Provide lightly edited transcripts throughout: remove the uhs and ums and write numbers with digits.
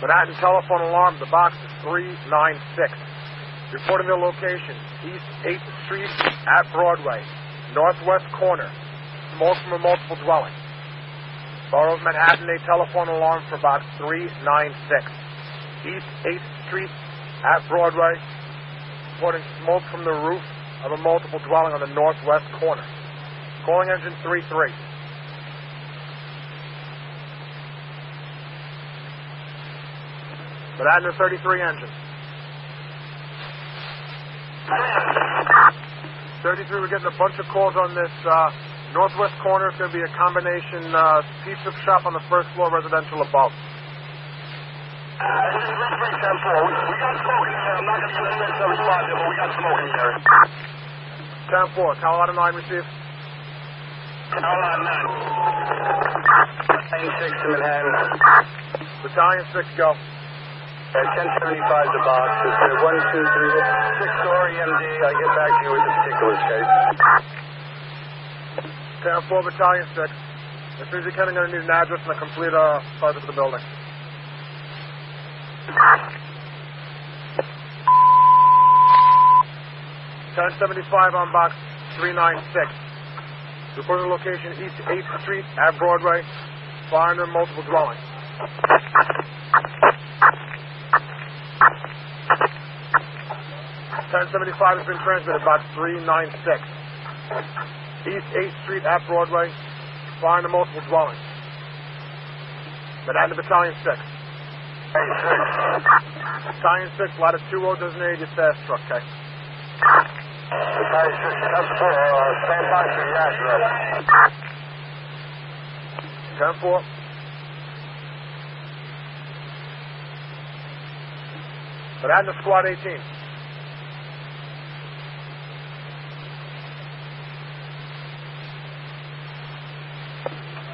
Manhattan telephone alarm, the box is 396. Reporting their location, East 8th Street at Broadway, northwest corner. Smoke from a multiple dwelling. Borough of Manhattan, a telephone alarm for box 396. East 8th Street at Broadway, reporting smoke from the roof of a multiple dwelling on the northwest corner. Calling engine 33. Manhattan 33 engine. 33, we're getting a bunch of calls on this northwest corner. It's going to be a combination pizza shop on the first floor, residential above. We got smoke in there. I'm not going to use the response here, but we got smoke in there. 10-4, Colorado 9 receive. Colorado 9. Lane 6 to Manhattan. Battalion 6, go. 1075 the box. It's a 1, 2, 3, 6-story MD. I get back to you with the particulars, case. 10-4, Battalion 6. As soon as you can, I'm going to need an address and a complete photo of the building. 1075 on box 396. Reporting location East 8th Street at Broadway. Fire under multiple dwelling. 1075 has been transmitted, box 396. East 8th Street at Broadway. Fire under multiple dwelling. Manhattan Battalion 6. Battalion 6, ladder 20 designated your fast truck, okay? Battalion 6, that's 4. Stand by for the address. 10-4. Manhattan to Squad 18.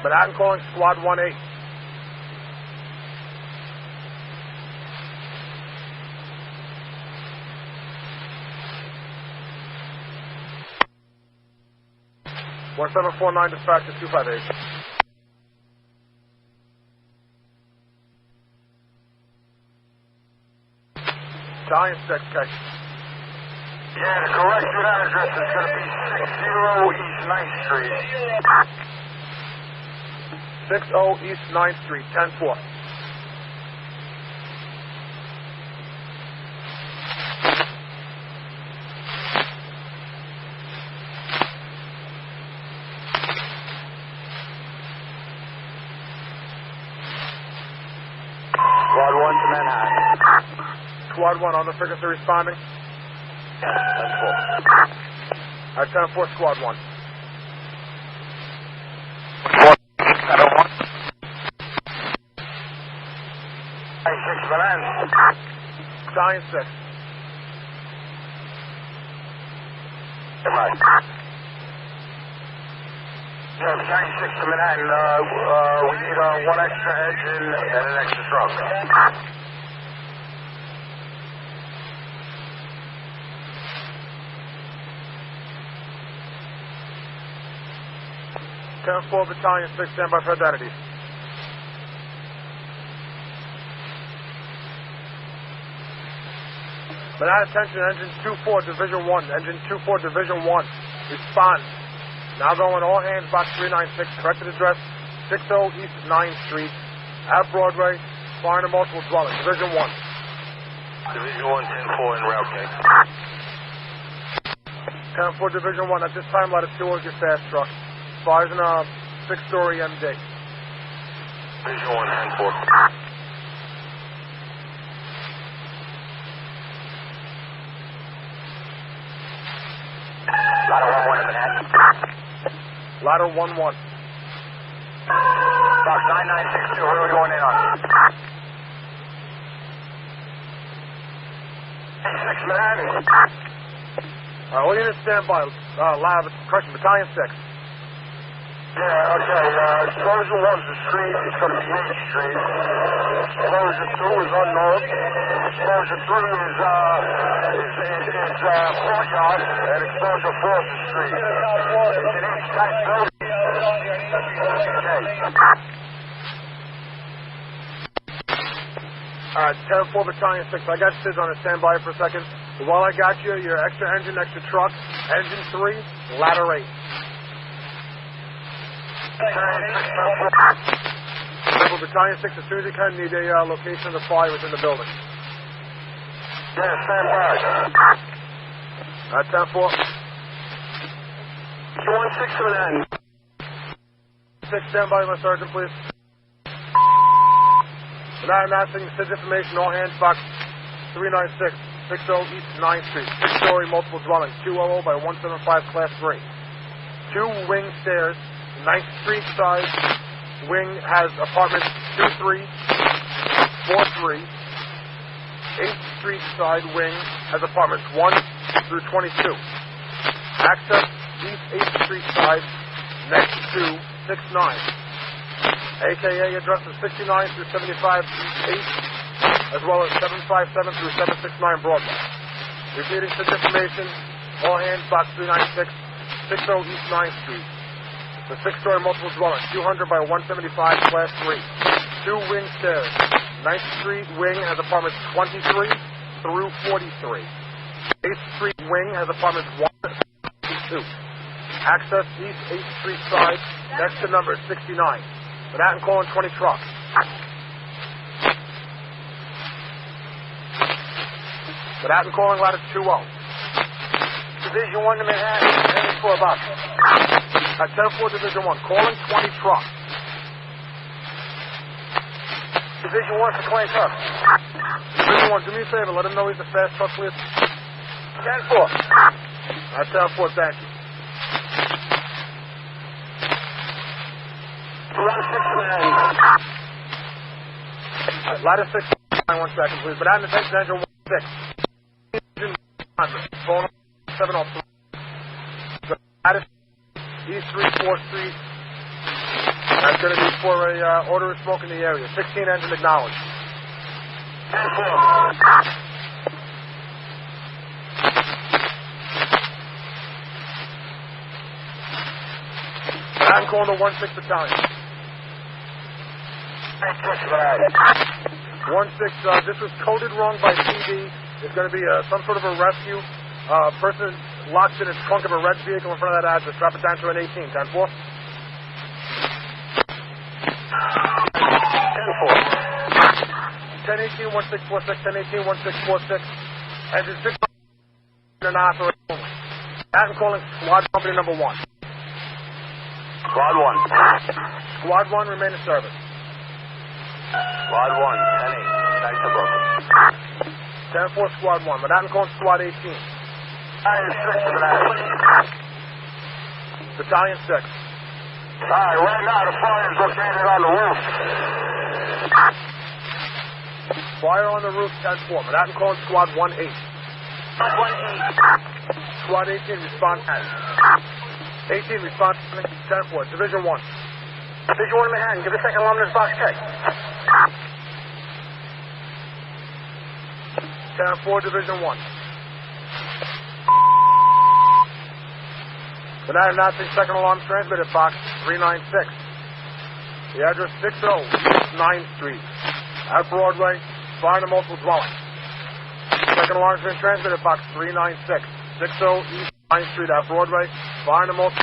Manhattan calling Squad 1-8. One 749 dispatch to 258. Battalion 6, okay. Yeah, the corrected address is going to be 60 East 9th Street. 60 East 9th Street, 10-4. Squad 1 to Manhattan. Squad 1 on the frequency responding. 10-4. All right, 10-4, Squad 1. 6 Manhattan. Battalion 6. Right. Yeah, Battalion 6 to Manhattan. We need one extra engine and an extra truck. 10-4, Battalion 6, stand by for identity. Manhattan attention, Engine 2-4, Division 1. Engine 2-4, Division 1. Respond. Now going all hands, box 396. Corrected address, 60 East 9th Street, at Broadway. Fire in a multiple dwelling. Division 1. Division 1, 10-4 en route, okay. 10-4, Division 1. At this time, ladder 2 is your fast truck. Fires in a 6-story MD. Division 1, 10-4. Ladder 1-1 in Manhattan. Ladder 1-1. Box 9962, where are we going in on? 6 Manhattan. All units stand by. Lab, correction, Battalion 6. Yeah, okay. Explosion 1's the street. It's going to be 8th Street. Explosion 2 is unknown. Explosion 3 is courtyard. And explosion 4 is the street. It's an H-type building. Okay. 10-4 Battalion 6. I got SIDS on a standby for a second. But while I got you, your extra engine, extra truck, engine 3, ladder 8. Battalion 6, as soon as you can, need a location of the fire within the building. Yeah, stand by. 10-4. 216 to an end. 6, stand by, my sergeant, please. Tonight, announcing SIDS information, all hands, box 396, 60 East 9th Street. 6-story, multiple dwelling, 200 by 175, class 3. 2 wing stairs, 9th Street side. Wing has apartments 2-3, 4-3. 8th Street side wing has apartments 1 through 22. Access East 8th Street side next to 69, a.k.a. addresses 69 through 75 East 8th, as well as 757 through 769 Broadway. Repeating such information, all hands, box 396, 60 East 9th Street. The 6-story multiple dwelling, 200 by 175, class 3. 2 wing stairs. 9th Street wing has apartments 23 through 43. 8th Street wing has apartments 1 through 2. Access East 8th Street side, next to number 69. Manhattan calling 20 trucks. Manhattan calling ladder 20. Division 1 to Manhattan, heading for a box. At 10-4 Division 1, calling 20 trucks. Division 1 for 20 trucks. Division 1, do me a favor, let him know he's a fast truck, please. 10-4. At 10-4, thank you. 216 to an end. Ladder 6, 1 second, please. Manhattan attention, engine 16. Phone 703. Ladder East 3-4 Street. That's going to be for a order of smoke in the area. 16 engine acknowledged. 10-4. I'm calling the 1-6 Battalion. 1-6, this was coded wrong by PD. There's going to be some sort of a rescue. Person locked in his trunk of a red vehicle in front of that address. Drop it down to an 18. 10-4. 10-18, 1646, 10-18, 1646. Engine 6 and operator only. Manhattan calling squad company number 1. Squad 1. Squad 1, remain in service. Squad 1, 10-8. Thanks for broken. 10-4, squad 1. Manhattan calling squad 18. Battalion 6. Alright, right now the fire is located on the roof. Fire on the roof, 10-4. Manhattan calling squad 1-8. Squad 18, response. 18, response. 10-4. Division 1. Division 1 Manhattan, give a second alarm to this box check. 10-4, Division 1. Manhattan announcing second alarm transmitted, box 396. The address 60 East 9th Street. At Broadway, fire in a multiple dwelling. Second alarm has been transmitted, box 396. 60 East 9th Street at Broadway, fire in a multiple.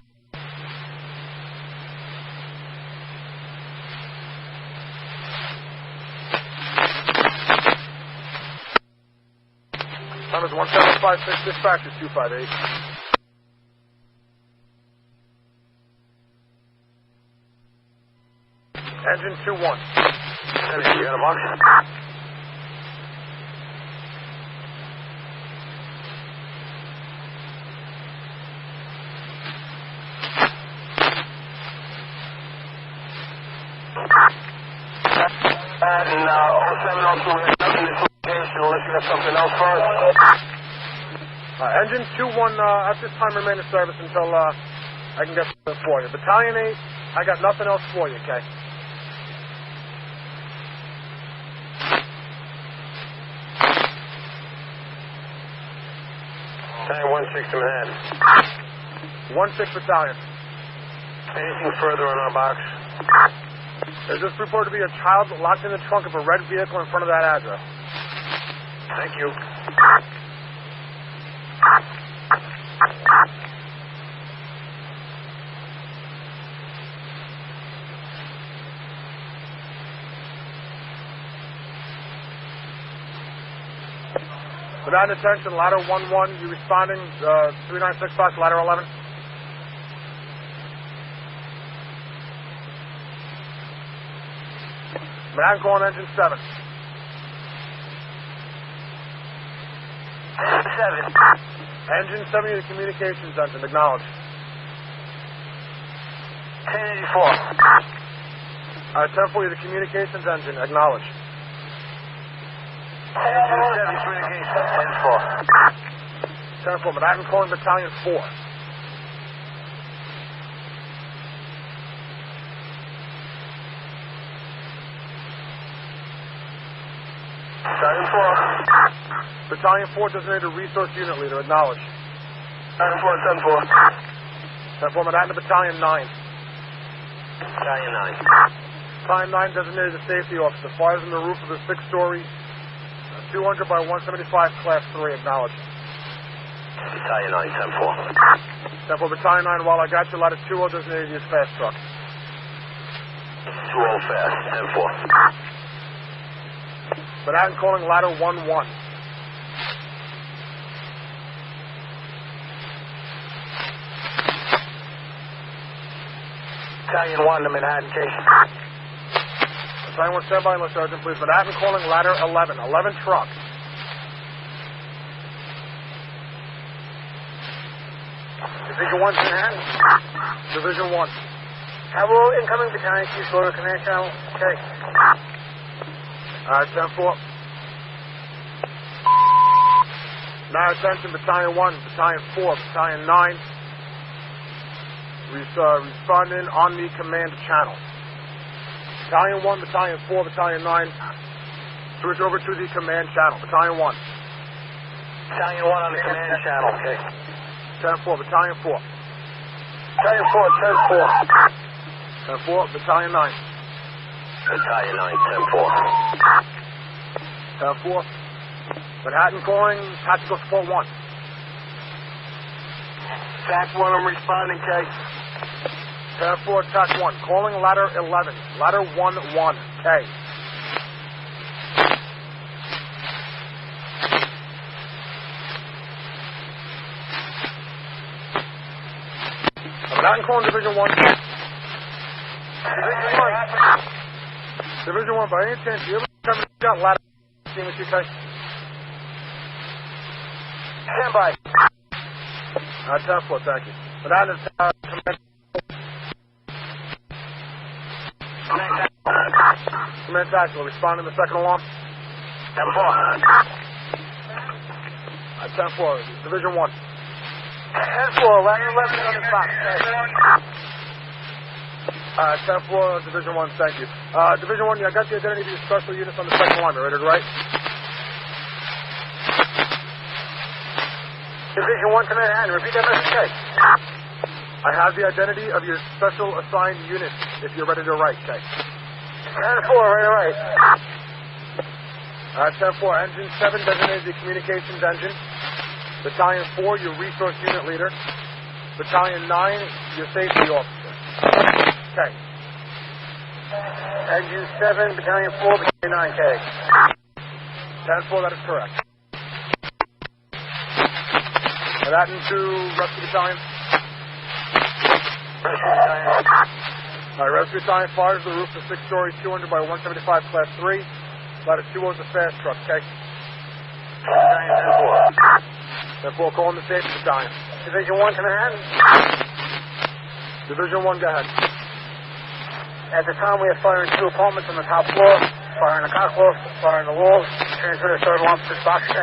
Time is 1756, dispatches 258. Engine 2-1. You got a box? And 0702, we have nothing in this location unless you have something else for us. Engine 2-1, at this time remain in service until I can get something for you. Battalion 8, I got nothing else for you, okay? Hey, 1-6 to Manhattan. 1-6 Battalion. Anything further on our box? There's just reported to be a child locked in the trunk of a red vehicle in front of that address. Thank you. Without attention, ladder 1-1, you responding, 396 box, ladder 11. Manhattan calling engine 7. 7. Engine 7, your communications engine, acknowledge. 1084. 10-4, the communications engine, acknowledge. Engine 7 communication, 10-4. 10-4, Manhattan calling battalion 4. Battalion 4. Battalion 4, designated resource unit leader, acknowledge. Battalion 4, 10-4. 10-4, Manhattan to battalion 9. Battalion 9. Battalion 9, designated the safety officer, fires on the roof of the 6-story, 200 by 175 class 3, acknowledge. Battalion 9, 10-4. 10-4, battalion 9, while I got you, ladder 2, designated use fast truck. 2-0 fast, 10-4. Manhattan calling ladder 1-1. Battalion 1 to Manhattan, case. Battalion 1, stand by, enlist sergeant, please. Manhattan calling ladder 11. 11 truck. Division 1 to Manhattan. Division 1. Have all incoming battalion chiefs go to command channel. Okay. 10-4. Now attention, battalion 1, battalion 4, battalion 9. Responding on the command channel. Battalion 1, battalion 4, battalion 9. Switch over to the command channel. Battalion 1. Battalion 1 on the command channel. Okay. 10-4, battalion 4. Battalion 4, 10-4. 10-4, battalion 9. Battalion 9, 10-4. 10-4. Manhattan calling tactical support 1. TAC 1, I'm responding, K. 10-4, TAC 1. Calling ladder 11. Ladder 1-1, K. Manhattan calling Division 1. Division 1, by any chance, you ever come down ladder 16 with you, K? Stand by. 10-4, thank you. Manhattan is command. Command tactical, responding to the second alarm. 10-4. 10-4, Division 1. 10-4, ladder 11 on the box. 10-4, Division 1, thank you. Division 1, I got the identity of your special units on the second alarm. You ready to write? Division 1 to Manhattan, repeat that message, K. I have the identity of your special assigned unit, if you're ready to write, K. 10-4, right. 10-4, Engine 7 designated the communications engine. Battalion 4, your resource unit leader. Battalion 9, your safety officer. Okay. Engine 7, Battalion 4, Battalion 9, K. 10-4, that is correct. Manhattan to Rescue Battalion. Rescue Battalion. All right, Rescue Battalion fires the roof of 6-story, 200 by 175 class 3. Ladder 2 is a fast truck, okay? Battalion 10-4. 10-4, calling the safety battalion. Division 1 to Manhattan. Division 1, go ahead. At the time, we had fire in 2 apartments on the top floor, fire in the cockloft, fire in the walls, transmitter third alarm to this box, K.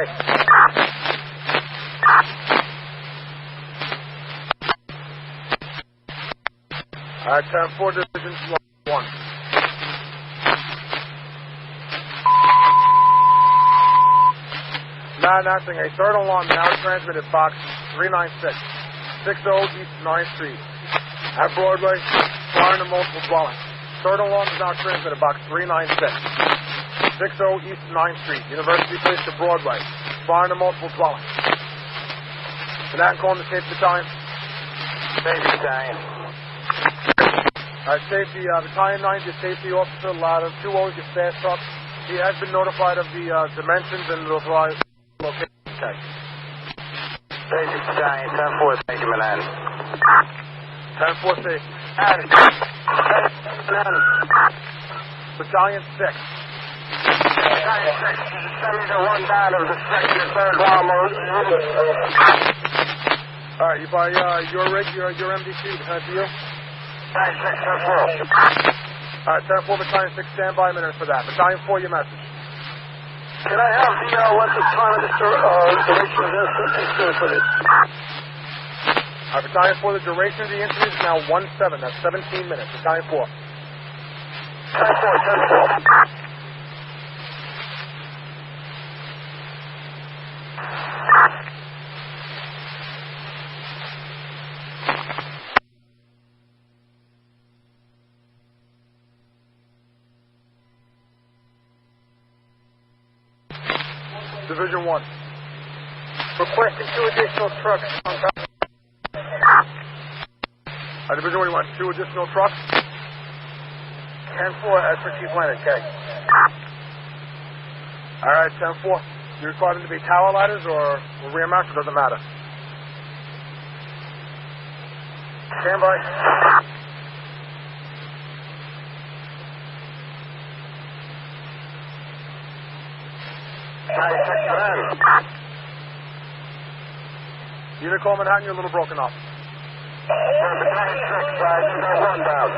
All right, 10-4, Division 1. Now announcing a third alarm now transmitted box 396, 60 East 9th Street. At Broadway, fire in the multiple dwelling. third alarm is now transmitted, box 396. 60 East 9th Street, University Place to Broadway. Firing to multiple dwellings. Manhattan calling the safety battalion. Safety battalion. Alright, safety, battalion 90, safety officer, ladder 20, your fast truck. He has been notified of the dimensions and the location. Okay. Safety battalion, 10-4, thank you, Manhattan. 10-4 safety. Manhattan. Battalion 6. Battalion 6, send me the one down of the second and third alarm. Alright, you by your rig, your MDC, that's you? Battalion 6, 10-4. Alright, 10-4, Battalion 6, stand by a minute for that. Battalion 4, your message. Can I have the, what's the time of this, duration of this incident for this? Alright, Battalion 4, the duration of the incident is now 1-7, that's 17 minutes. Battalion 4. 10-4, 10-4. Division 1. Requesting 2 additional trucks on top. Division 1, you want 2 additional trucks? 10-4, as per Chief Leonard, okay. Alright, 10-4. You require them to be tower ladders or rear mounts, or doesn't matter? Stand by. Unit call Manhattan, you're a little broken up. Battalion 6, one down.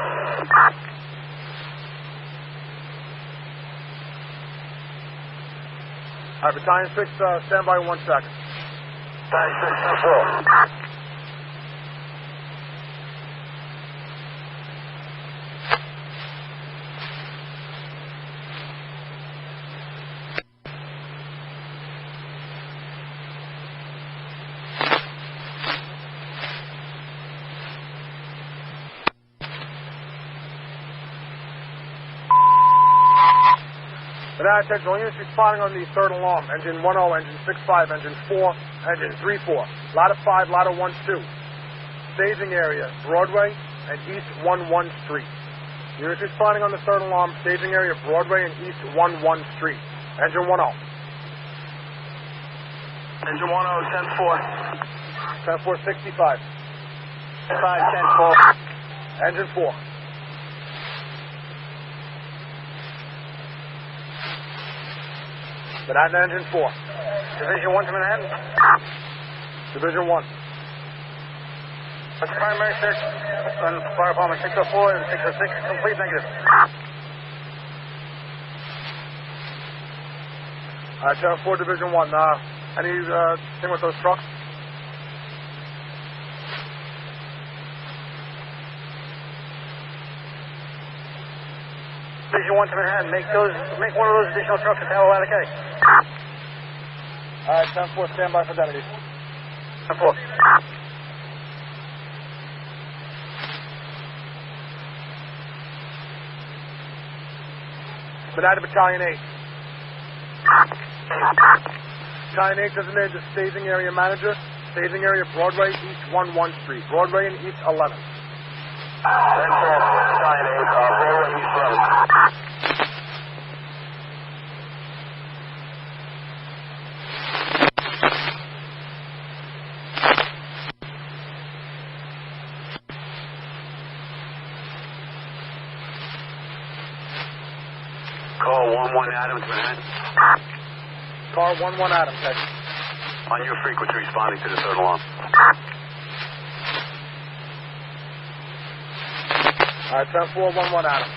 Alright, Battalion 6, stand by 1 second. Battalion 6, 10-4. Manhattan attention, all units responding on the third alarm. Engine 10, engine 65, engine 4, engine 34. Ladder 5, ladder 12. Staging area, Broadway and East 11 Street. Units responding on the third alarm, staging area, Broadway and East 11 Street. Engine 10. Engine 10, 10-4. 10-4, 65. 5, 10-4. Engine 4. Manhattan engine 4. Division 1 to Manhattan. Division 1. What's primary search on fire department 604 and 606? Complete negative. Alright, 4 Division 1. Any thing with those trucks? Division 1 to Manhattan. Make one of those additional trucks a tower ladder K. Alright, 10-4, stand by for identity. 10-4. Manhattan Battalion 8. Battalion 8 designated the staging area manager. Staging area Broadway, East 11 Street. Broadway and East 11. 10-4, Battalion 8, Broadway, East 11. Call 11 Adams, Manhattan. Car 11 Adams, text. On your frequency, responding to the third alarm. Alright, 10-4, 11 Adams.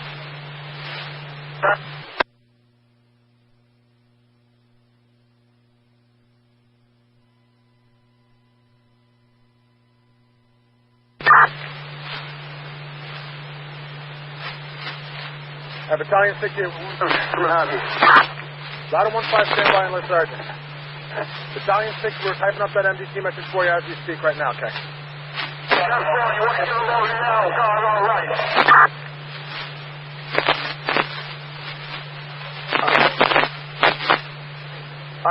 Battalion 6 here, Manhattan. Ladder 15, stand by and list sergeant. Battalion 6, we're typing up that MDC message for you as we speak right now, okay? 10-4, you want to load now, going all right.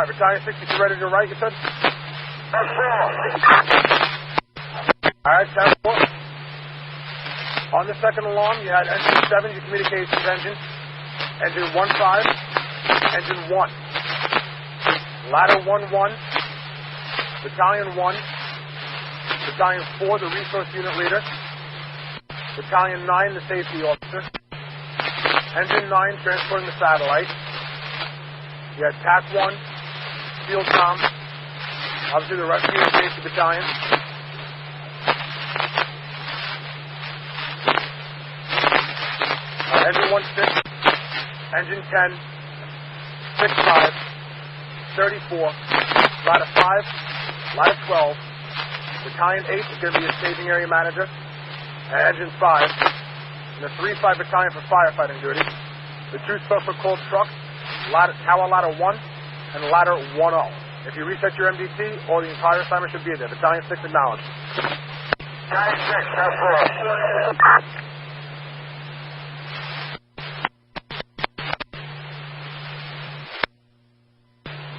right, Battalion 62 ready to right, you said? That's all. All right, 10-4. On the second alarm, you had engine 7, your communications engine. Engine 1-5. Engine 1. Ladder 1-1. Battalion 1. Battalion 4, the resource unit leader. Battalion 9, the safety officer. Engine 9, transporting the satellite. You had TAC 1, Field Com. Obviously, the rescue and safety battalion. Engine 1-6. Engine 10. 6-5. 34. Ladder 5. Ladder 12. Battalion 8 is going to be a staging area manager. Engine 5. And the 3-5 battalion for firefighting duty. The 2 special called trucks, tower ladder 1 and ladder 10. If you reset your MDT, all the entire assignment should be there. Battalion 6 acknowledged. Battalion 6, that's all.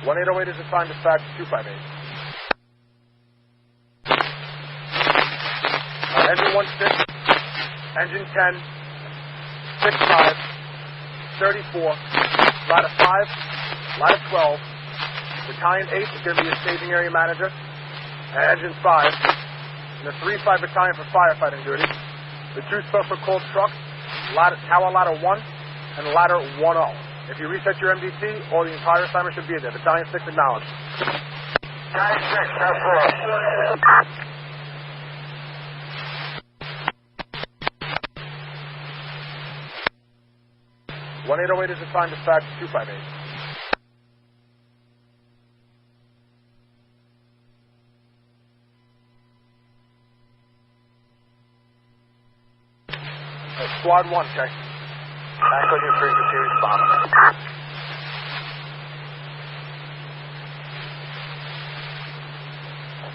1808 is assigned dispatch 258. Engine 1-6, engine 10, 6-5, 34, ladder 5, ladder 12. Battalion 8 is going to be a staging area manager. Engine 5. And the 3-5 battalion for firefighting duty. The 2 special called trucks, tower ladder 1 and ladder 10. If you reset your MDT, all the entire assignment should be there. Battalion 6 acknowledged. Battalion 6, that's all. 1808 is assigned dispatch 258. Squad 1, check. Back on your frequency response.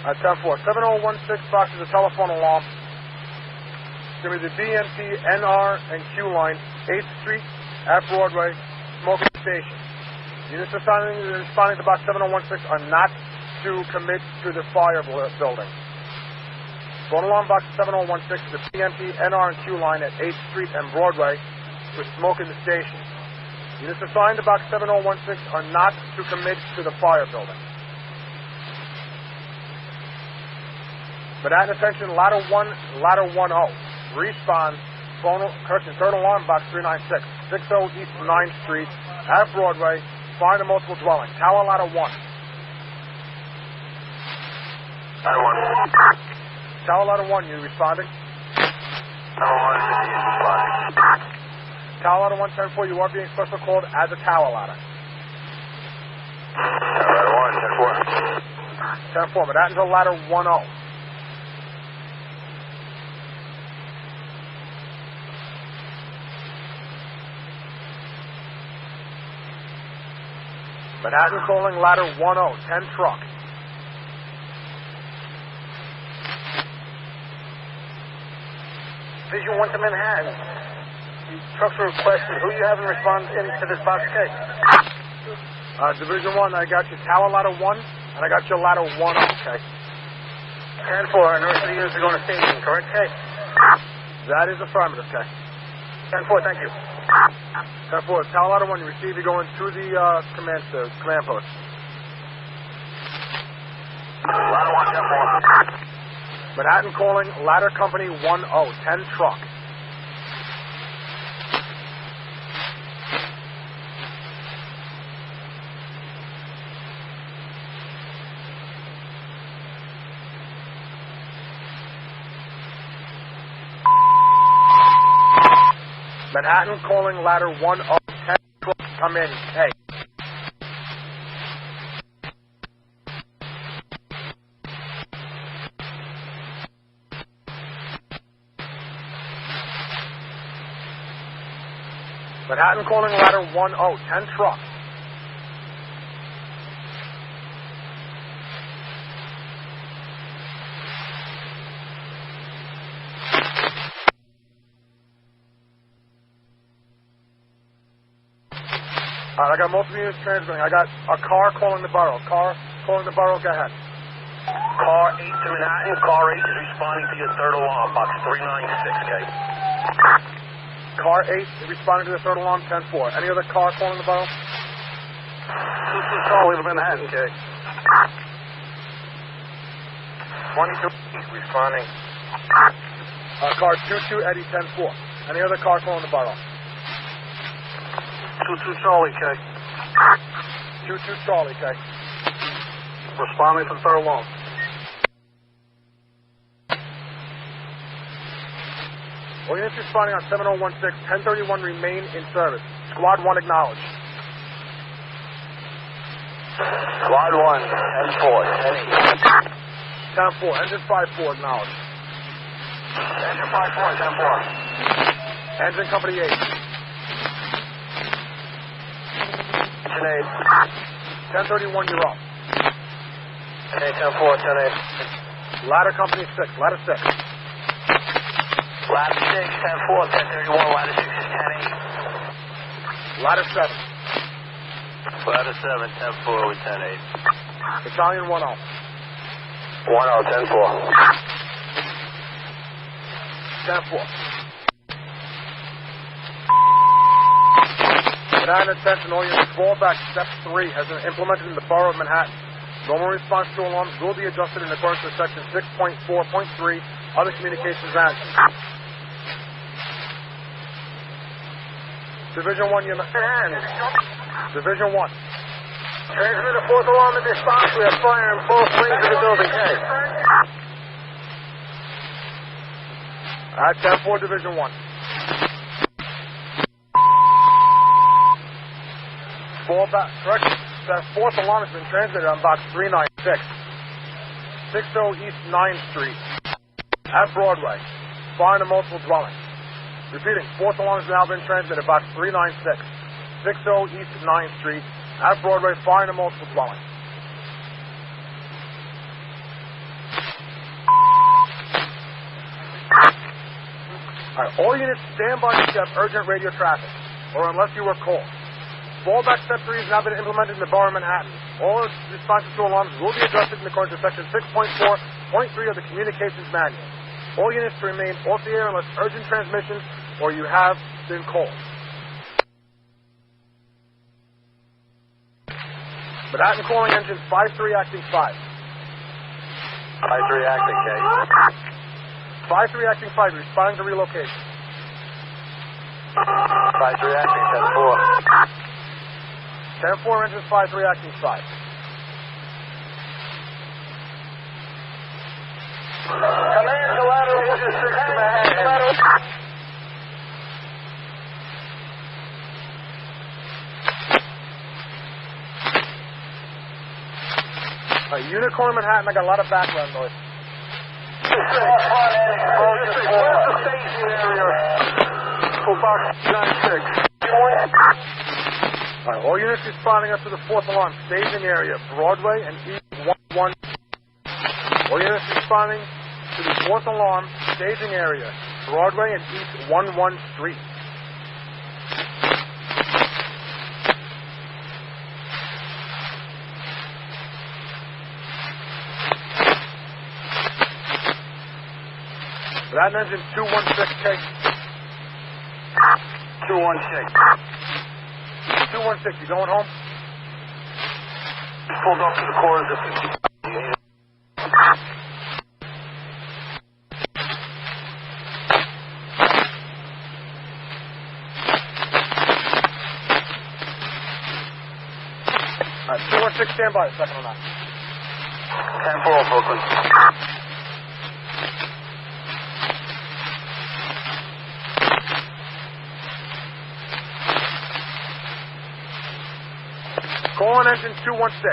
10-4. 7016 box is a telephone alarm. It's going to be the BMT, NR, and Q line, 8th Street at Broadway, smoking station. Units responding to box 7016 are not to commit to the fire building. Phone alarm box 7016 is the BMT, NR, and Q line at 8th Street and Broadway with smoke in the station. Units assigned to box 7016 are not to commit to the fire building. Manhattan attention, ladder 1, ladder 10. Respawn, correction, third alarm box 396, 60 East 9th Street at Broadway, fire to multiple dwelling. Tower ladder 1. Ladder 1. Tower ladder 1, you responding? Tower 1 is responding. Tower ladder 110-4, you are being special called as a tower ladder. Ladder 1, 10-4. 10-4, Manhattan to ladder 10. Manhattan calling ladder 10, 10 truck. Division 1 to Manhattan. The trucks are requested. Who you having respond to this box case? Division 1, I got your tower ladder 1, and I got your ladder 10, okay? 10-4, and the rest of the units are going to station, correct, Kay? That is affirmative, okay? 10-4, thank you. 10-4, tower ladder 1, you receive, you're going to the command post. Ladder 1, 10-4. Manhattan calling ladder company 10, 10 truck. Manhattan calling ladder 10, 10 truck, come in, hey. Manhattan calling ladder 10, 10 truck. Alright, I got multiple units transmitting. I got a car calling the borough. Car calling the borough, go ahead. Car 8 to Manhattan. Car 8 is responding to your third alarm, box 396, K. Car 8 is responding to the third alarm, 10-4. Any other car calling the borough? 22 Charlie to Manhattan, K. 22 responding. Car 22 Eddie, 10-4. Any other car calling the borough? 22 Charlie, K. 22 Charlie, K. Responding to the third alarm. All units responding on 7016, 1031 remain in service. Squad 1 acknowledged. Squad 1, 10-4, 10-8. 10-4, engine 5-4 acknowledged. Engine 5-4, 10-4. Engine company 8. Engine 8. 1031, you're up. Okay, 10-4, 10-8. Ladder company 6, ladder 6. Ladder 6, 10-4, 10-31, ladder 6 is 10-8. Ladder 7. Ladder 7, 10-4 with 10-8. Battalion 1-0. 10-4. 10-4. Manhattan attention, all units, fallback step 3 has been implemented in the borough of Manhattan. Normal response to alarms will be adjusted in accordance with section 6.4.3, other communications actions. Division 1, unit. Division 1. Transmit a fourth alarm in response. We have fire in both wings of the building. Hey. Alright, 10-4, Division 1. Fallback, correction. That fourth alarm has been transmitted on box 396. 60 East 9th Street at Broadway. Fire in a multiple dwelling. Repeating, fourth alarm has now been transmitted, box 396. 60 East 9th Street at Broadway. Fire in a multiple dwelling. Alright, all units stand by if you have urgent radio traffic, or unless you are called. Fallback step 3 has now been implemented in the borough of Manhattan. All responses to alarms will be adjusted in accordance with section 6.4.3 of the communications manual. All units to remain off the air unless urgent transmissions or you have been called. Manhattan calling engine 5-3 acting 5. 5-3 acting, K. 5-3 acting 5, responding to relocation. 5-3 acting, 10-4. 10-4 engine 5-3 acting 5. Command to ladder engine 6 to Manhattan. Unicorn Manhattan, I got a lot of background noise. Where's the staging area for box 96? Alright, all units responding up to the fourth alarm, staging area, Broadway and East 11. All units responding to the fourth alarm, staging area, Broadway and East 11 Street. That engine 216K. 216. 216, you going home? Pulled up to the corners of 50. Alright, 216, stand by, second on that. 10-4, Brooklyn. Call on engine 216.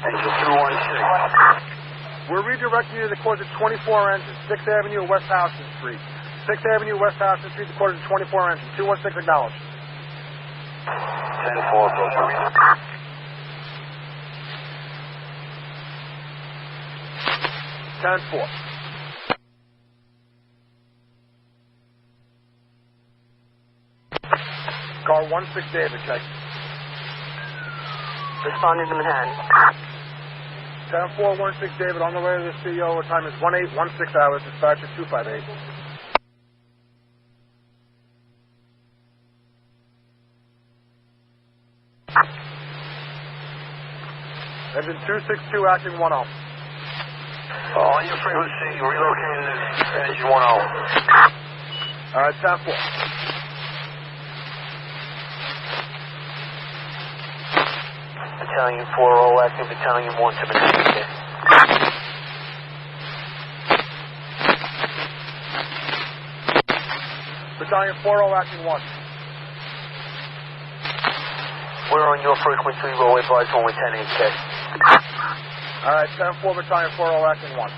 Engine 216. We're redirecting you to the course of 24 engine, 6th Avenue, West Houston Street. 6th Avenue, West Houston Street, the course of 24 engine. 216 acknowledged. 10-4, Brooklyn. 10-4. Car 16 David, check. Responding to Manhattan. 10-4-1-6 David, on the way to the CEO. Time is 1816 hours. Dispatcher 258. Engine 262 acting 10. On your frequency, relocating to engine 10. All right, 10-4. Battalion 4-0 acting Battalion 1 to Manhattan. Battalion 4-0 acting 1. We're on your frequency, roll advise 1 with 10 8K. All right, 10-4 Battalion 4-0 acting 1.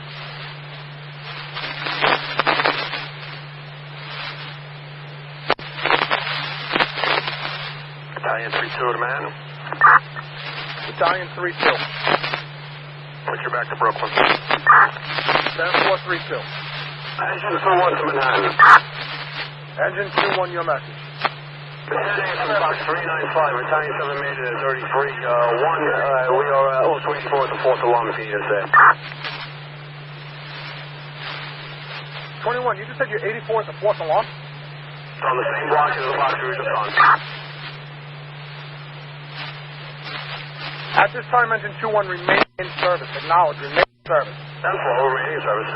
Battalion 3-2 to Manhattan. Battalion 3-2. Put you back to Brooklyn. 10-4-3-2. Engine 2-1 to Manhattan. Engine 2-1, your message. Battalion box 395, Battalion 7 made it at 33. We are almost waiting for the fourth alarm for you today. 21, you just said you're 84 at the fourth alarm? On the same block as the box we were just on. At this time, engine 2-1 remain in service. Acknowledge, remain in service. 10-4, remaining in service.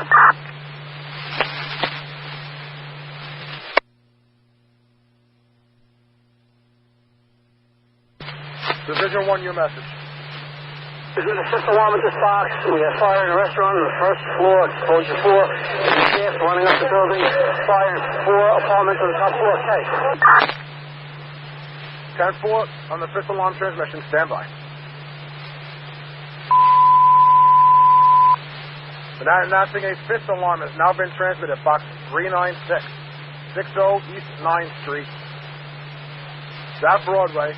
Division 1, your message. There's been a fifth alarm at this box. We have fire in a restaurant on the first floor, exposure 4. Gas running up the building. Fire in 4 apartments on the top floor. Okay. 10-4 on the fifth alarm transmission. Stand by. Manhattan announcing a fifth alarm has now been transmitted. Box 396, 60 East 9th Street, South Broadway.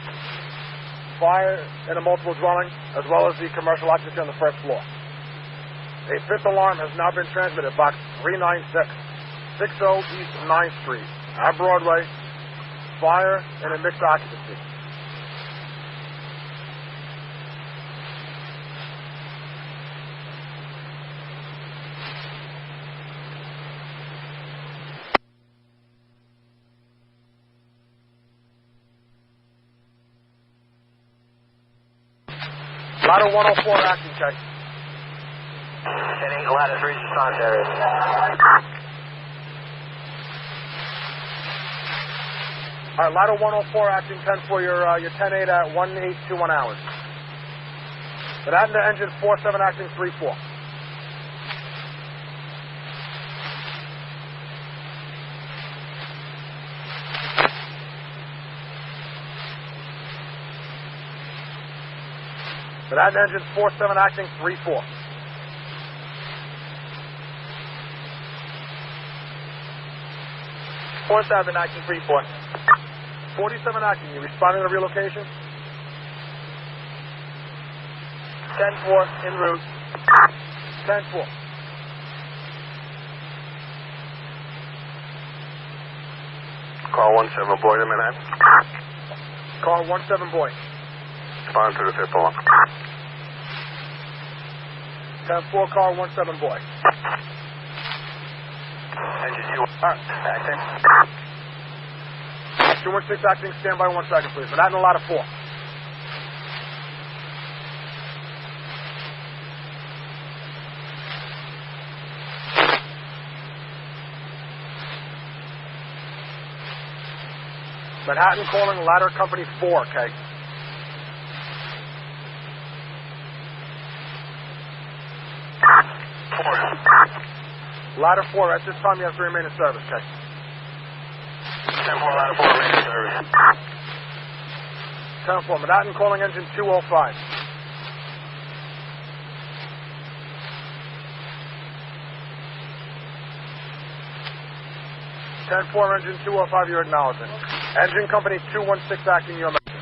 Fire in a multiple dwelling, as well as the commercial occupancy on the first floor. A fifth alarm has now been transmitted. Box 396, 60 East 9th Street, South Broadway. Fire in a mixed occupancy. Ladder 104 acting, check. 10-8, ladder 3 response area. All right, ladder 104 acting 10 for your 10-8 at 1821 hours. Manhattan to engine 47 acting 3-4. Manhattan engine 47 acting 3-4. Four-7 acting 3-4. 47 acting, you responding to relocation? 10-4 en route. 10-4. Call 17 boy to Manhattan. Call 17 boy. Respond to the fifth alarm. 10-4, call 17 boy. Engine 2 acting. 216 acting, stand by 1 second, please. Manhattan a ladder 4. Manhattan calling ladder company 4, okay? Ladder 4, at this time you have to remain in service, okay? 10-4, ladder 4, remain in service. 10-4, Manhattan calling engine 205. Engine 205, you're acknowledging. Engine company 216 acting, your message.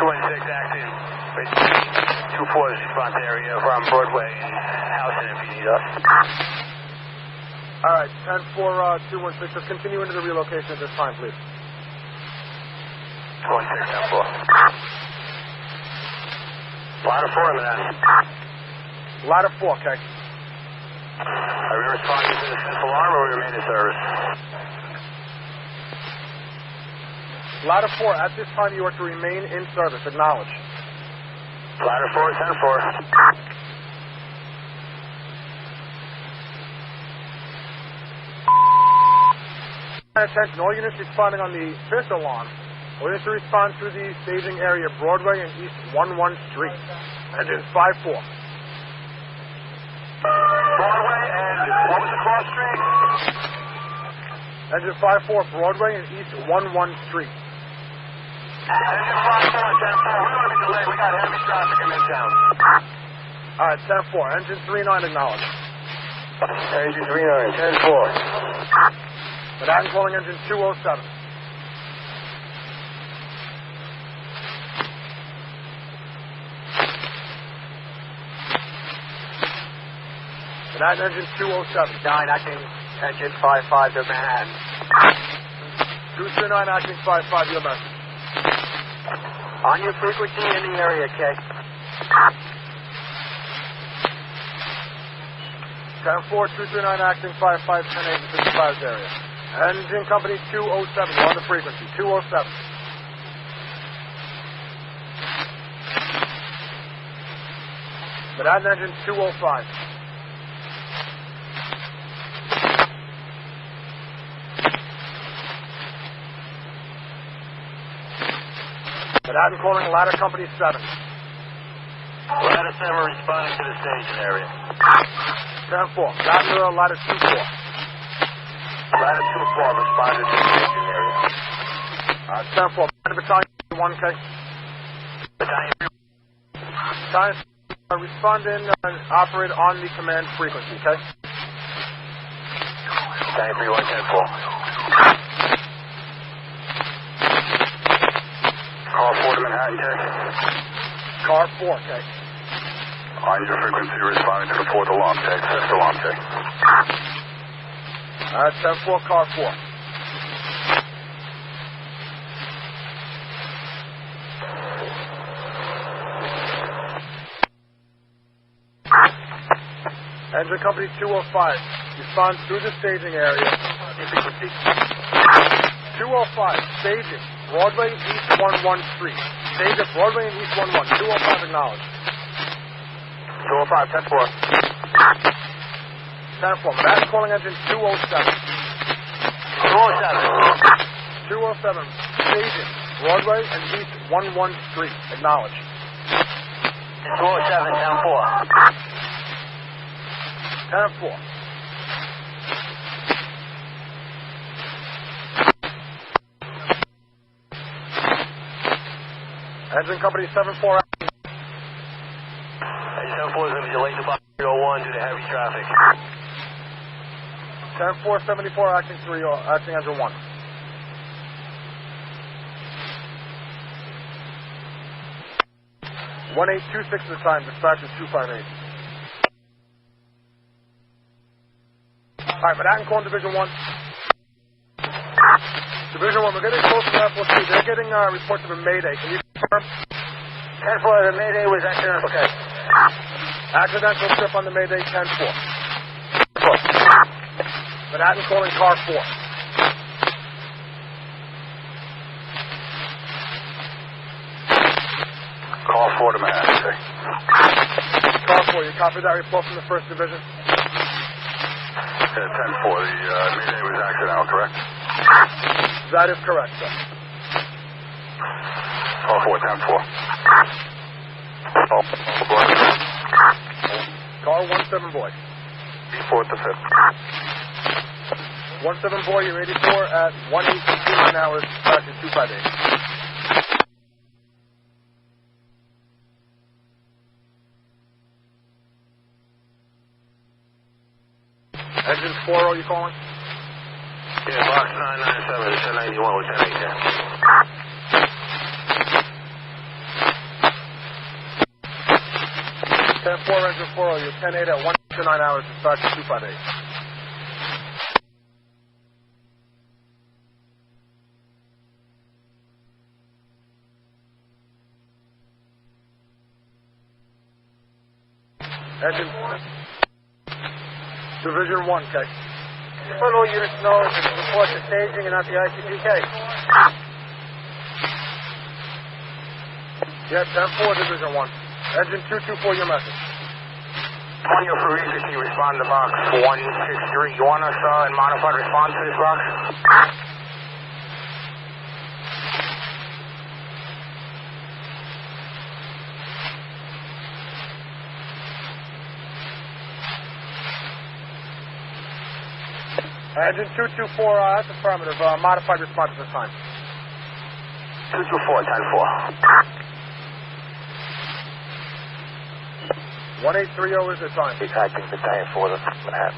216 acting. 2-4 response area from Broadway and Houston if you need us. All right, 10-4, 216. Just continue into the relocation at this time, please. Going 6-10-4. Ladder 4 in the net. Ladder 4, okay. Are we responding to the fifth alarm or we remain in service? Ladder 4, at this time you are to remain in service. Acknowledge. Ladder 4, 10-4. Attention, all units responding on the fifth alarm will need to respond to the staging area Broadway and East 11 Street. Engine 5-4. Broadway and what was the cross street? Engine 5-4, Broadway and East 11 Street. Engine 5-4, 10-4. We're going to be delayed. We got heavy traffic in Midtown. All right, 10-4. Engine 3-9, acknowledge. Engine 39, 10-4. Manhattan calling engine 207. Manhattan engine 207. 9 acting engine 55 to Manhattan. 239 acting 55, your message. On your frequency in the area, K. 10-4, 239 acting 55, 10-8 in 55's area. Engine company 207, we're on the frequency, 207. Manhattan engine 205. Manhattan calling ladder company 7. Ladder 7 responding to the staging area. 10-4, ladder 2-4. Ladder 2-4 responded to the staging area. 10-4, battalion 1K. Battalion Battalion, respond in and operate on the command frequency, okay? Battalion 31, 10-4. Car 4 to Manhattan, K. Car 4, okay? On your frequency, responding to the fourth alarm, K. Fifth alarm, K. 10-4, car 4. Engine company 205, respond through the staging area. 205, staging, Broadway, East 11 Street. Stage at Broadway and East 11. 205, acknowledge. 205, 10-4. 10-4, Manhattan calling engine 207. 207. 207, staging, Broadway and East 11 Street. Acknowledge. 207, 10-4. 10-4. Engine company 74. Engine 7-4 is going to be delayed to box 301 due to heavy traffic. 10-4, 74, acting engine 1. One 826 at the time, dispatch is 258. Alright, Manhattan calling Division 1. Division 1, we're getting close to Airport 2. They're getting reports of a Mayday. Can you confirm? 10-4, the Mayday was accidental, okay. Accidental trip on the Mayday, 10-4. Manhattan calling car 4. Car 4 to Manhattan, K. Car 4, you copy that report from the 1st Division? 10-4, the Mayday was accidental, correct? That is correct, sir. Car 4, 10-4. Car 17 boy. 4th to 5th. 17 boy, you're 84 at 1829 hours, dispatch is 258. Engine 40, you calling? Yeah, box 997, 1091 with 1080. 10-4, engine 40, you're 10-8 at 129 hours, dispatch is 258. Engine. Division 1, okay. Let all units know to report the staging and not the ICPK. Yeah, 10-4, Division 1. Engine 224, your message. On your frequency, respond to box 163. You want us in modified response to this box? Engine 224, that's affirmative. Modified response at this time. 224, 10-4. 1830 is the time. Acting Battalion 4, the Manhattan.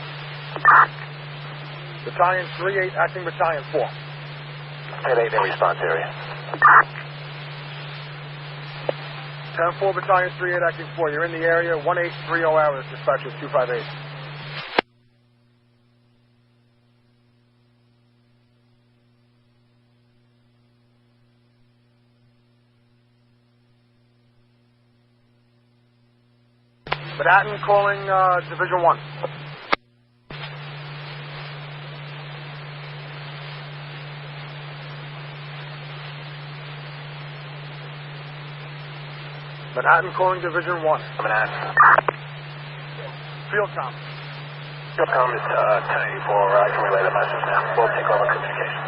Battalion 38, acting Battalion 4. 10-8 in response area. 10-4, Battalion 38, acting 4. You're in the area. 1830 hours, dispatcher 258. Manhattan calling Division 1. Manhattan calling Division 1. Manhattan. Field com. Field com is 1084. I can relay the message now. We'll take over communication.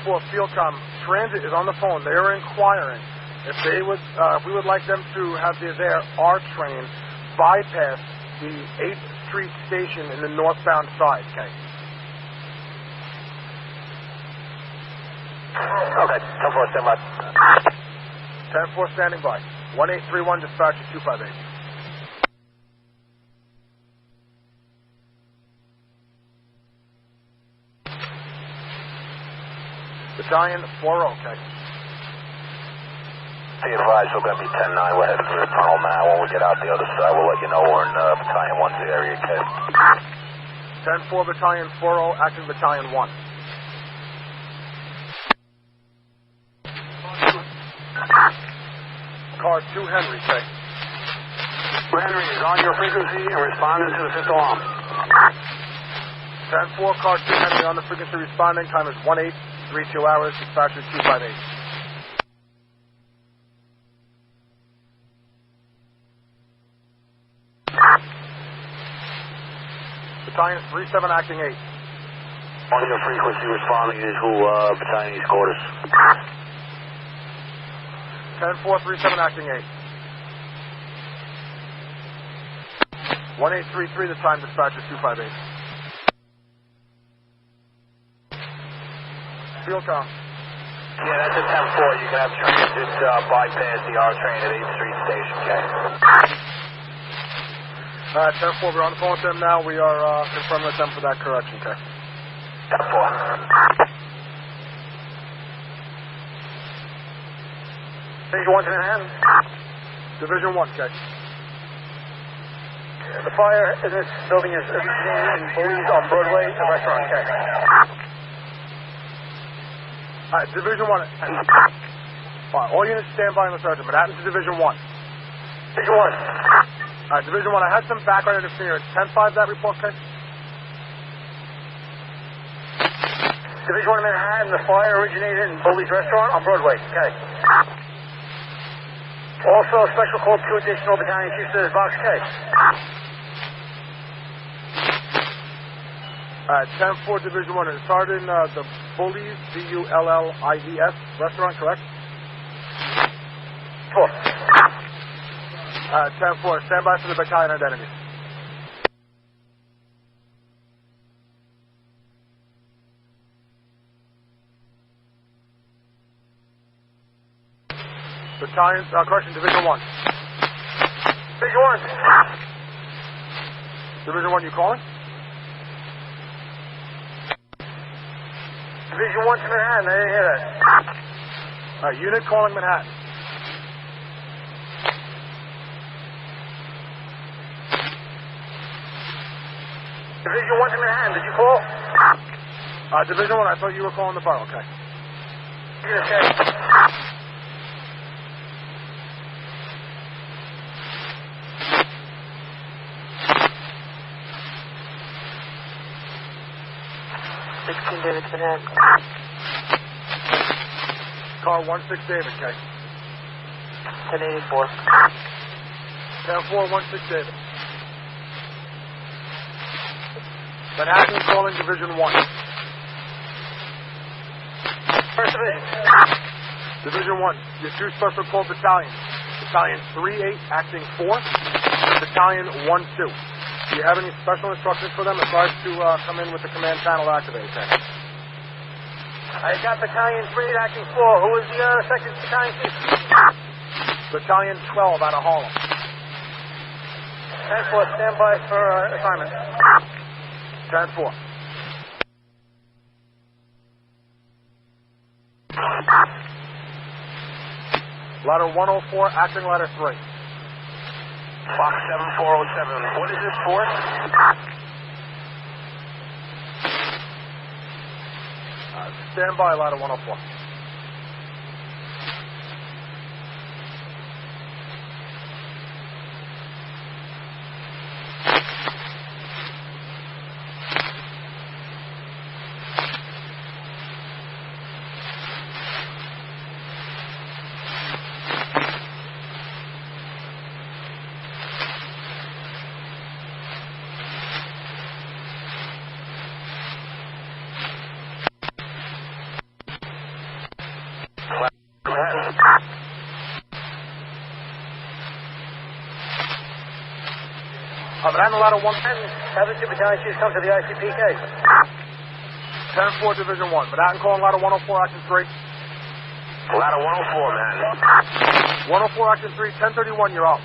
10-4, field com. Transit is on the phone. They are inquiring if they would, if we would like them to have their R train bypass the 8th Street station in the northbound side, okay? Okay, 10-4, stand by. 10-4, standing by. 1831, dispatcher 258. Battalion 40, okay? Be advised, we're going to be 10-9. We're headed for the tunnel now. When we get out the other side, we'll let you know we're in Battalion 1's area, okay? 10-4, Battalion 40, acting Battalion 1. Car 2 Henry, okay? Henry is on your frequency and responding to the fifth alarm. 10-4, car 2 Henry on the frequency responding. Time is 1832 hours, dispatcher 258. Battalion 37, acting 8. On your frequency responding is who, Battalion East Quarters. 10-4, 37, acting 8. 1833, the time, dispatcher 258. Field com. Yeah, that's a 10-4. You can have transit bypass the R train at 8th Street Station, okay? 10-4, we're on the phone with them now. We are confirming with them for that correction, okay? 10-4. Division 1 to Manhattan. Division 1, okay? The fire in this building is originating in Belize on Broadway, a restaurant, okay? Alright, Division 1. Alright, all units stand by on the sergeant. Manhattan to Division 1. Division 1. Alright, Division 1, I had some background interference. 10-5, that report, okay? Division 1 Manhattan, the fire originated in Belize restaurant on Broadway, okay? Also, special call 2 additional battalion chiefs to this box, okay? Alright, 10-4, Division 1. It started in the Bullies, B-U-L-L-I-E-S restaurant, correct? 4. 10-4, stand by for the battalion identity. Battalion, correction, Division 1. Division 1. Division 1, you calling? Division 1 to Manhattan, I didn't hear that. Alright, unit calling Manhattan. Division 1 to Manhattan, did you call? Division 1, I thought you were calling the borough, okay? Okay. 16 David Manhattan. Car 16 David, K. 1084. 10-4, 16 David. Manhattan calling Division 1. First Division. Division 1, your 2 special call battalions. Battalion 3-8 acting 4, and Battalion 1-2. Do you have any special instructions for them? Advised to come in with the command channel activated. I got Battalion 3 acting 4. Who was the second battalion chief? Battalion 12 out of Harlem. 10-4, stand by for assignment. 10-4. Ladder 104, acting ladder 3. Fox 7407. What is this for? Stand by, ladder 104. Manhattan ladder 1. Have the 2 battalion chiefs come to the ICPK. 10-4 Division 1. Manhattan calling ladder 104 acting 3. Ladder 104, man. 104 acting 3, 1031, you're out.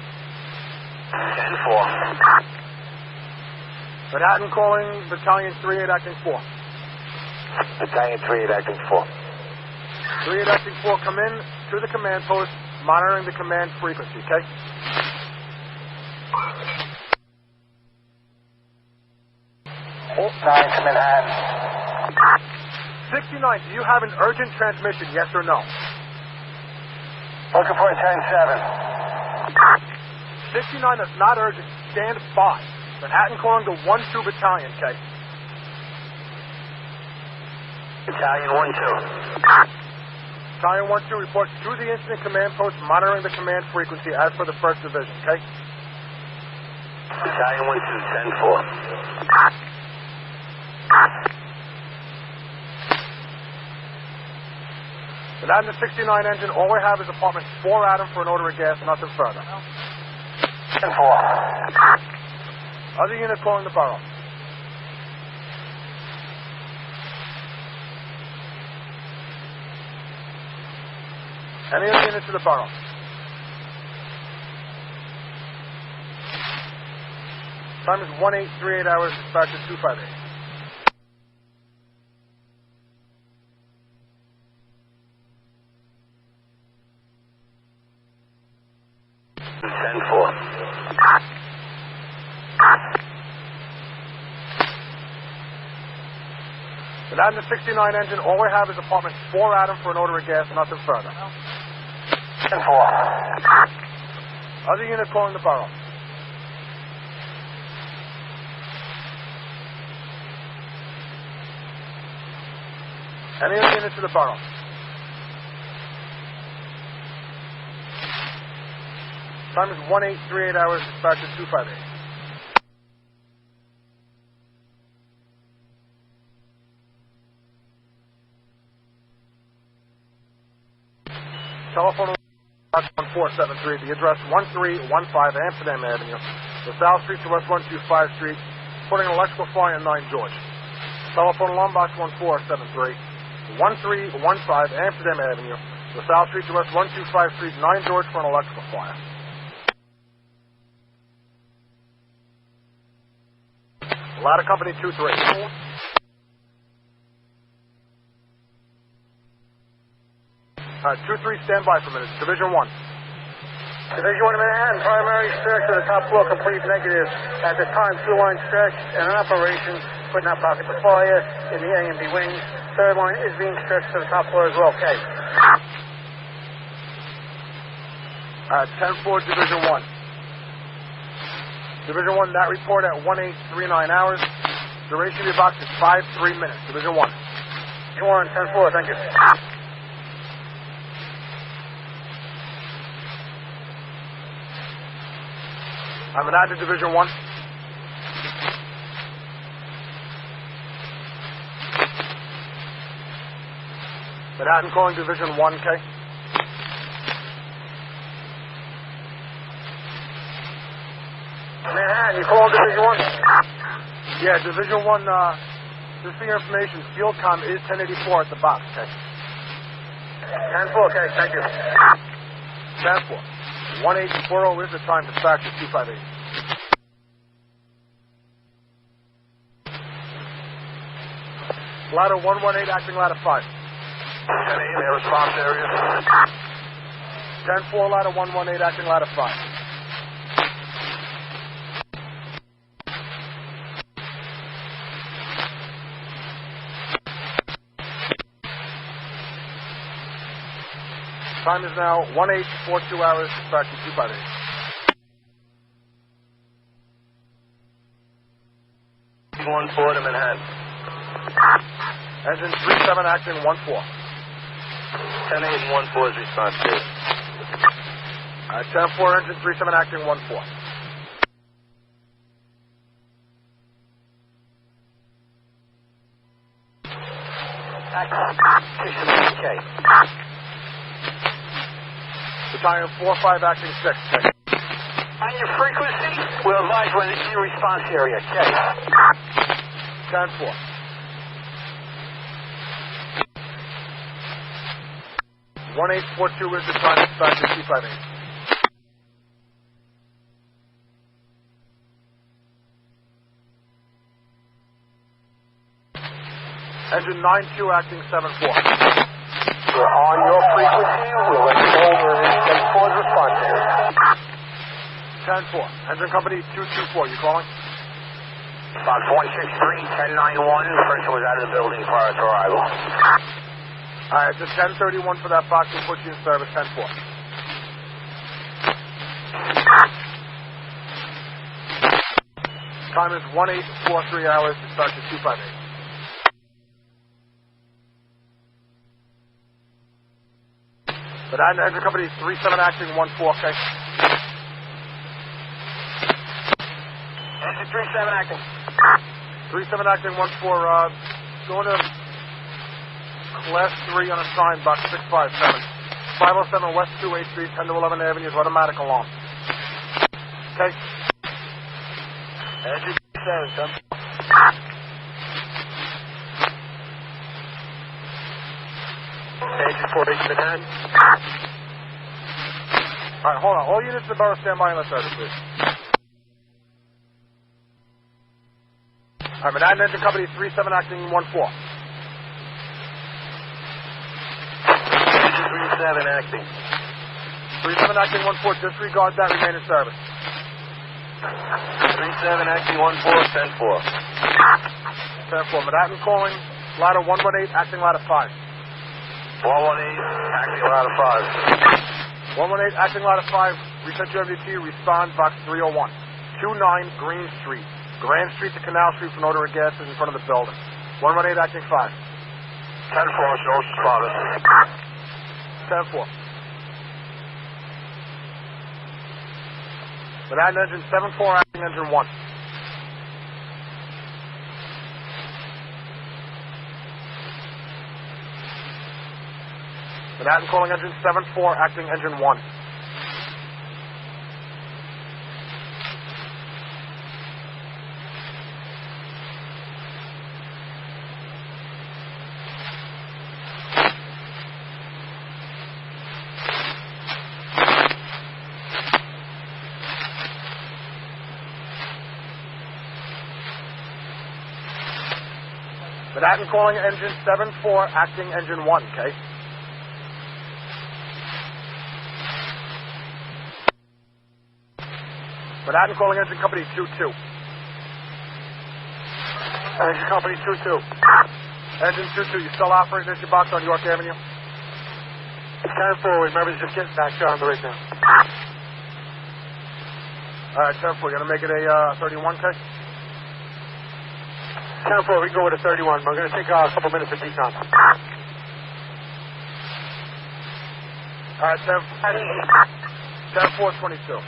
10-4. Manhattan calling Battalion 3-8 acting 4. Battalion 3-8 acting 4. 3-8 acting 4, come in to the command post, monitoring the command frequency, okay? Nine to Manhattan. 69, do you have an urgent transmission, yes or no? Looking for a 10-7. 69, that's not urgent. Stand by. Manhattan calling the 1-2 battalion, okay? Battalion 1-2. Battalion 1-2 reports to the incident command post, monitoring the command frequency as per the 1st Division, okay? Battalion 1-2, 10-4. Manhattan the 69 engine, all we have is apartment 4 Adam for an order of gas, nothing further. 10-4. Other unit calling the borough. Any other unit to the borough. Time is 1838 hours, dispatch is 258. Manhattan the 69 engine, all we have is apartment 4 Adam for an order of gas, nothing further. 10-4. Other unit calling the borough. Any other unit to the borough. Time is 1838 hours, dispatch is 258. Telephone 1473, the address 1315 Amsterdam Avenue, LaSalle Street to West 125 Street, reporting an electrical fire in 9 George. Telephone alarm box 1473, 1315 Amsterdam Avenue, LaSalle Street to West 125 Street, 9 George for an electrical fire. Ladder Company 2-3. 2-3, stand by for a minute. Division 1. Division 1 Manhattan, primary search of the top floor complete negative. At this time, 2 line stretch and an operation putting out pockets of fire in the A and B wings. 3rd line is being stretched to the top floor as well. Okay. 10-4, Division 1. Division 1, that report at 1839 hours. Duration of your box is 3 minutes. Division 1. Division 1, 10-4, thank you. I'm an admin Division 1. Manhattan calling Division 1K. Manhattan, you call Division 1? Yeah, Division 1, just for your information, field com is 1084 at the box, okay? 10-4, okay, thank you. 10-4. 1840 is the time to dispatch 258. Ladder 118, acting ladder 5. 10-8, their response area. 10-4, ladder 118, acting ladder 5. Time is now 1842 hours, dispatching 258. One four to Manhattan. Engine 37 acting 14. 10-8 and 1-4 is response too. 10-4, engine 37 acting 14. Okay. Battalion 45 acting 6. Okay. On your frequency, we'll advise when it's your response area, okay? 10-4. 1842 is the time to dispatch 258. Engine 92 acting 7-4. We're on your frequency. We'll let you know we're in 10-4's response area. 10-4. Engine company 224. You calling? Box 163, 1091. Person was out of the building prior to arrival. All right, it's a 1031 for that box. We'll put you in service. 10-4. Time is 1843 hours. Dispatch 258. But engine company 37 acting 14. Okay. Engine 37 acting. 37 acting 14. Going to Class 3 on a sign, box 657. 507 West 2A Street, 10 to 11 Avenue, automatic alarm. Okay. Engine 37, son. Engine 4 Manhattan. All right, hold on. All units in the borough stand by on the service, please. All right, Manhattan Engine Company 37 acting 14. 37 acting. 37 acting 14. Disregard that. Remain in service. 37 acting 14, 10-4. 10-4. Manhattan calling. Ladder 118 acting ladder 5. 118 acting ladder 5. 118 acting ladder 5. Reset your MDT. Respond box 301. 29 Green Street. Grand Street to Canal Street for an order of gas is in front of the building. 118 acting 5. 10-4, shows spotted. 10-4. Manhattan engine 74 acting engine 1. Manhattan calling engine 74 acting engine 1. Manhattan calling engine 74, acting engine 1, okay? Manhattan calling engine company 22. Engine company 22. Engine 22, you still operating at your box on York Avenue? It's 10-4. Remember, just getting back on the rig now. All right, 10-4. You gonna make it a 31K? 10-4, we can go with a 31. I'm going to take a couple minutes of decon. All right, 10-4-22.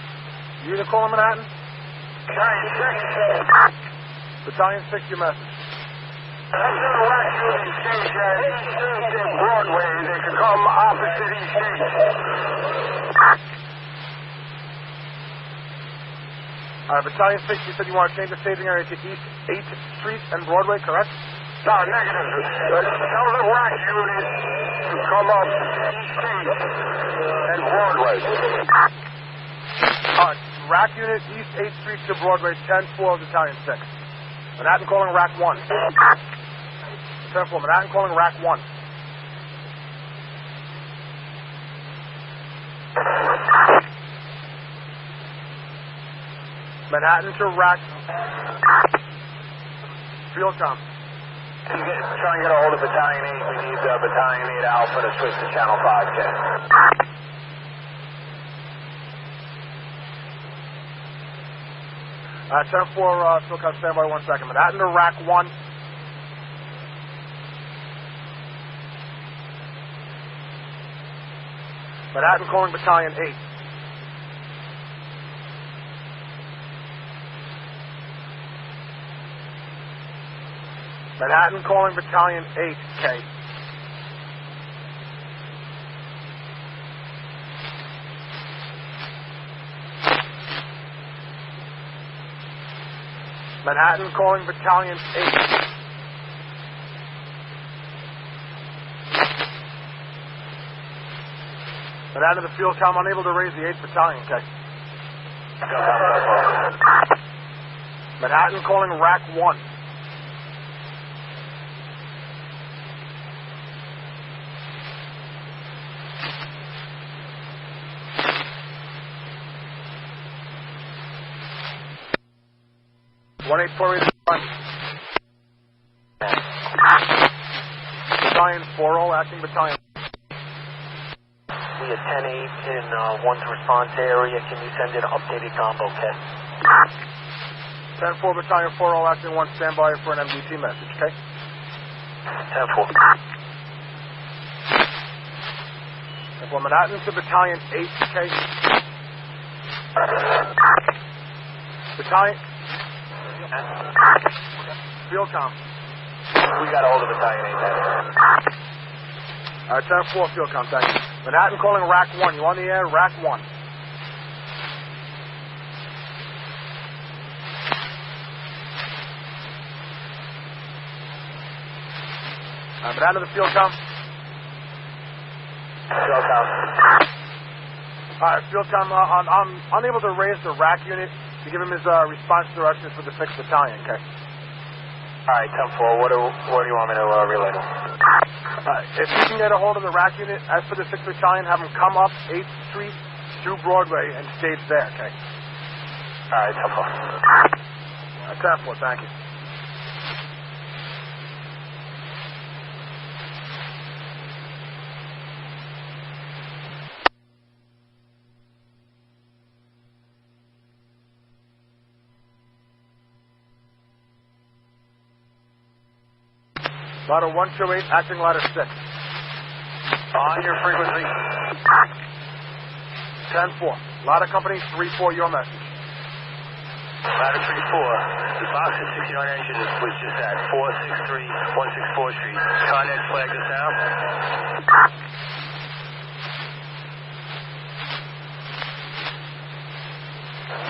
You either calling Manhattan? Battalion 6. Battalion 6, your message. That's in the west of the stage, East 8th and Broadway. They can come opposite East 8th. All right, Battalion 6, you said you want to change the staging area to East 8th Street and Broadway, correct? No, negative. Tell the rack unit to come up East 8th and Broadway. All right, rack unit East 8th Street to Broadway, 10-4, Battalion 6. Manhattan calling rack 1. 10-4, Manhattan calling rack 1. Manhattan to rack. Field com. Try and get a hold of Battalion 8. We need Battalion 8 Alpha to switch to Channel 5, Ken. All right, 10-4, field com, stand by 1 second. Manhattan to rack 1. Manhattan calling Battalion 8. Manhattan calling Battalion 8K. Manhattan calling Battalion 8. Manhattan to the field com, unable to raise the 8th Battalion, K. Manhattan calling rack 1. Battalion 4-0, acting Battalion. We are 10-8 in one's response area. Can you send an updated combo, Ken? 10-4, Battalion 4-0, acting 1, standby for an MDT message, okay? 10-4. 10-4, Manhattan to Battalion 8, okay? Battalion... Field com. We got a hold of Battalion 8 then. All right, 10-4, field com, thank you. Manhattan calling rack 1. You on the air? Rack 1. Manhattan to the field com. Field com. All right, field com, I'm unable to raise the rack unit to give him his response directions for the 6th Battalion, okay? All right, 10-4. What do you want me to relay to him? If you can get a hold of the rack unit, as for the 6th Battalion, have them come up 8th Street through Broadway and stage there, okay? All right, 10-4. 10-4, thank you. Ladder 128, acting ladder 6. On your frequency. 10-4. Ladder company 3-4, your message. Ladder 3-4. The box is 69 engine was just at 463 164 Street. Condensed flag this out.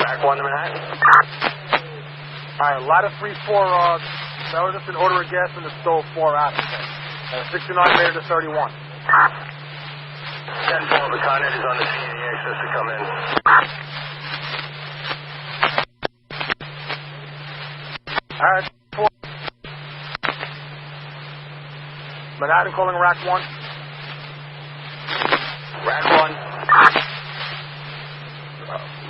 Back 1 to Manhattan. All right, ladder 3-4, that was just an order of gas in the stove 4 out. Okay. 69 made it to 31. 10-4, the Condensed is on the scene. The access to come in. All right, 4. Manhattan calling rack 1. Rack 1.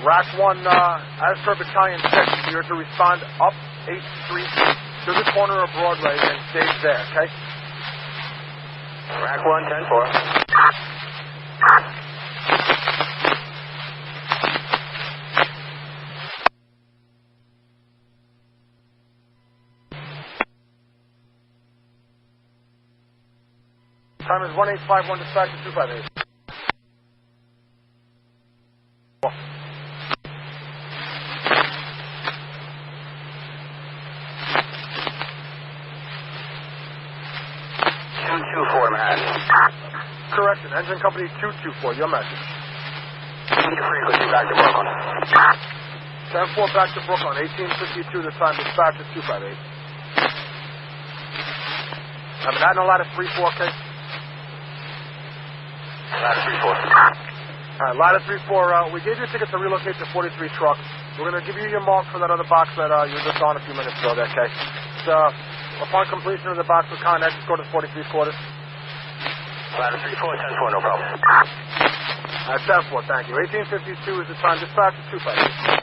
Rack 1, as per Battalion 6, you're to respond up 8th Street to the corner of Broadway and stage there, okay? Rack 1, 10-4. Time is 1851, dispatch to 258. Correction, engine company 224, your message. Your frequency back to Brooklyn. 10-4 back to Brooklyn, 1852, the time, dispatch is 258. Manhattan, a ladder 3-4, case. Ladder 3-4. Alright, ladder 3-4, we gave you a ticket to relocate the 43 truck. We're going to give you your mark for that other box that you were just on a few minutes ago there, case. So, upon completion of the box with containment, just go to 43 quarters. Ladder 3-4, 10-4, no problem. 10-4, thank you. 1852 is the time. Dispatch is 258.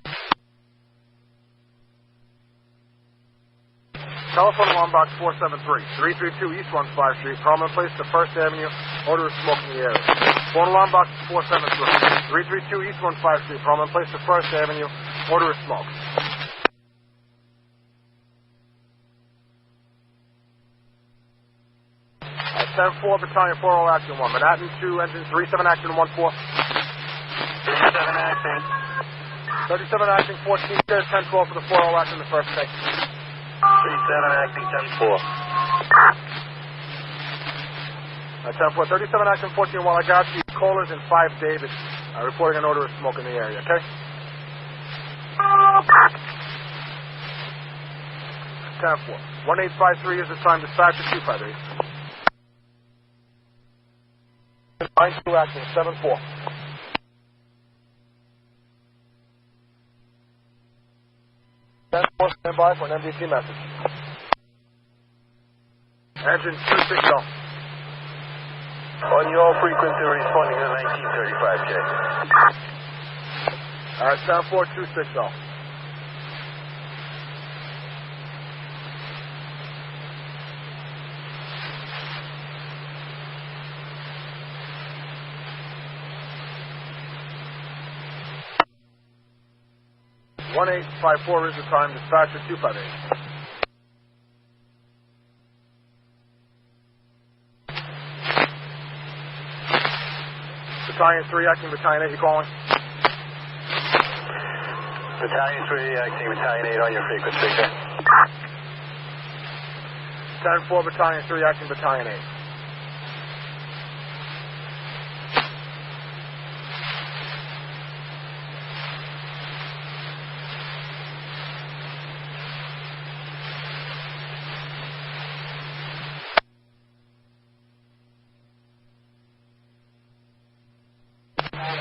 Telephone alarm box 473, 332 East 15 Street, prominent place to 1st Avenue, odor of smoke in the area. Phone alarm box 473, 332 East 15 Street, prominent place to 1st Avenue, odor of smoke. At 10-4, Battalion 40 Action 1, Manhattan 2, engine 37 Action 1-4. 37 Action. 37 Action 14, 10-12 for the 40 Action, the first take. 37 Acting 10-4. At 10-4, 37 Action 14, while I got you, callers in 5 David, reporting an odor of smoke in the area, okay? 10-4. 1853 is the time, dispatch to 258. 9-2 Action 7-4. 10-4, stand by for an MDT message. Engine 260. On your frequency, responding to 1935K. Alright, 10-4, 260. One 1854 is the time, dispatch at 258. Battalion 3, acting Battalion 8, you calling? Battalion 3, acting Battalion 8 on your frequency, okay? 10-4, Battalion 3, acting Battalion 8.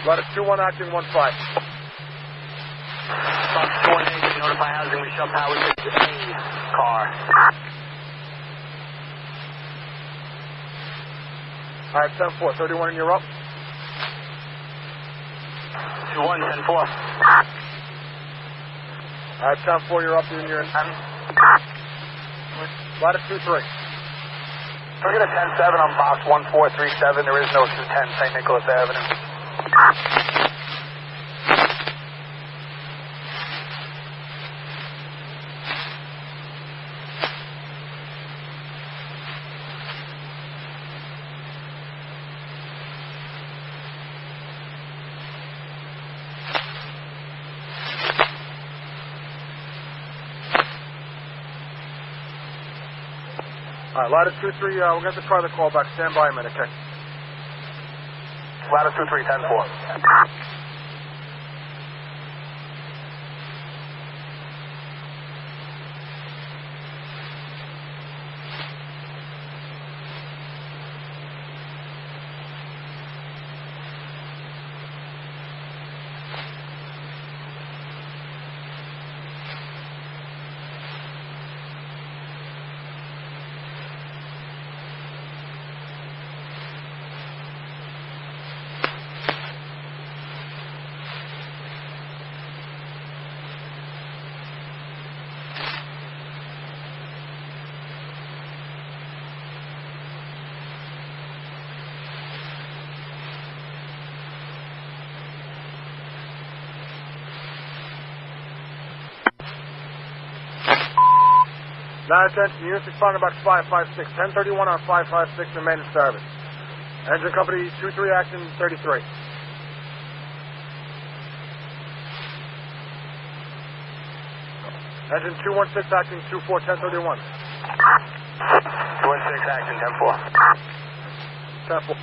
Ladder 2-1, acting 1-5. Box 4-8, notify housing, we shall power to the car. Alright, 10-4, 31 and you're up. 2-1, 10-4. Alright, 10-4, you're up and you're in. Ladder 2-3. We're going to 10-7 on box 1437. There is no 210 St. Nicholas Avenue. Alright, ladder 2-3, we're going to have to try the call back. Stand by a minute, okay? Ladder 2-3, 10-4. Now attention, units responding box 556, 1031 on 556, remain in service. Engine Company 23 Action 33. Engine 216 Action 24 1031. 216 Action 10-4. 10-4.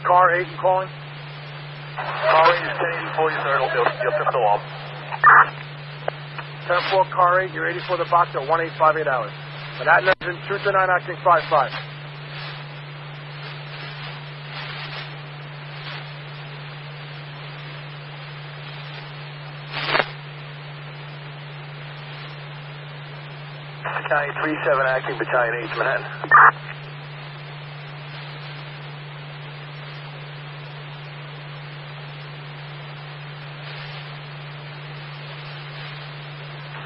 Car 8 and calling. Car 8 is 1084, your fifth alarm. 10-4, car 8, you're 84 the box at 1858 hours. Manhattan Engine 239 Acting 55. Battalion 37 Acting, Battalion 8 to Manhattan.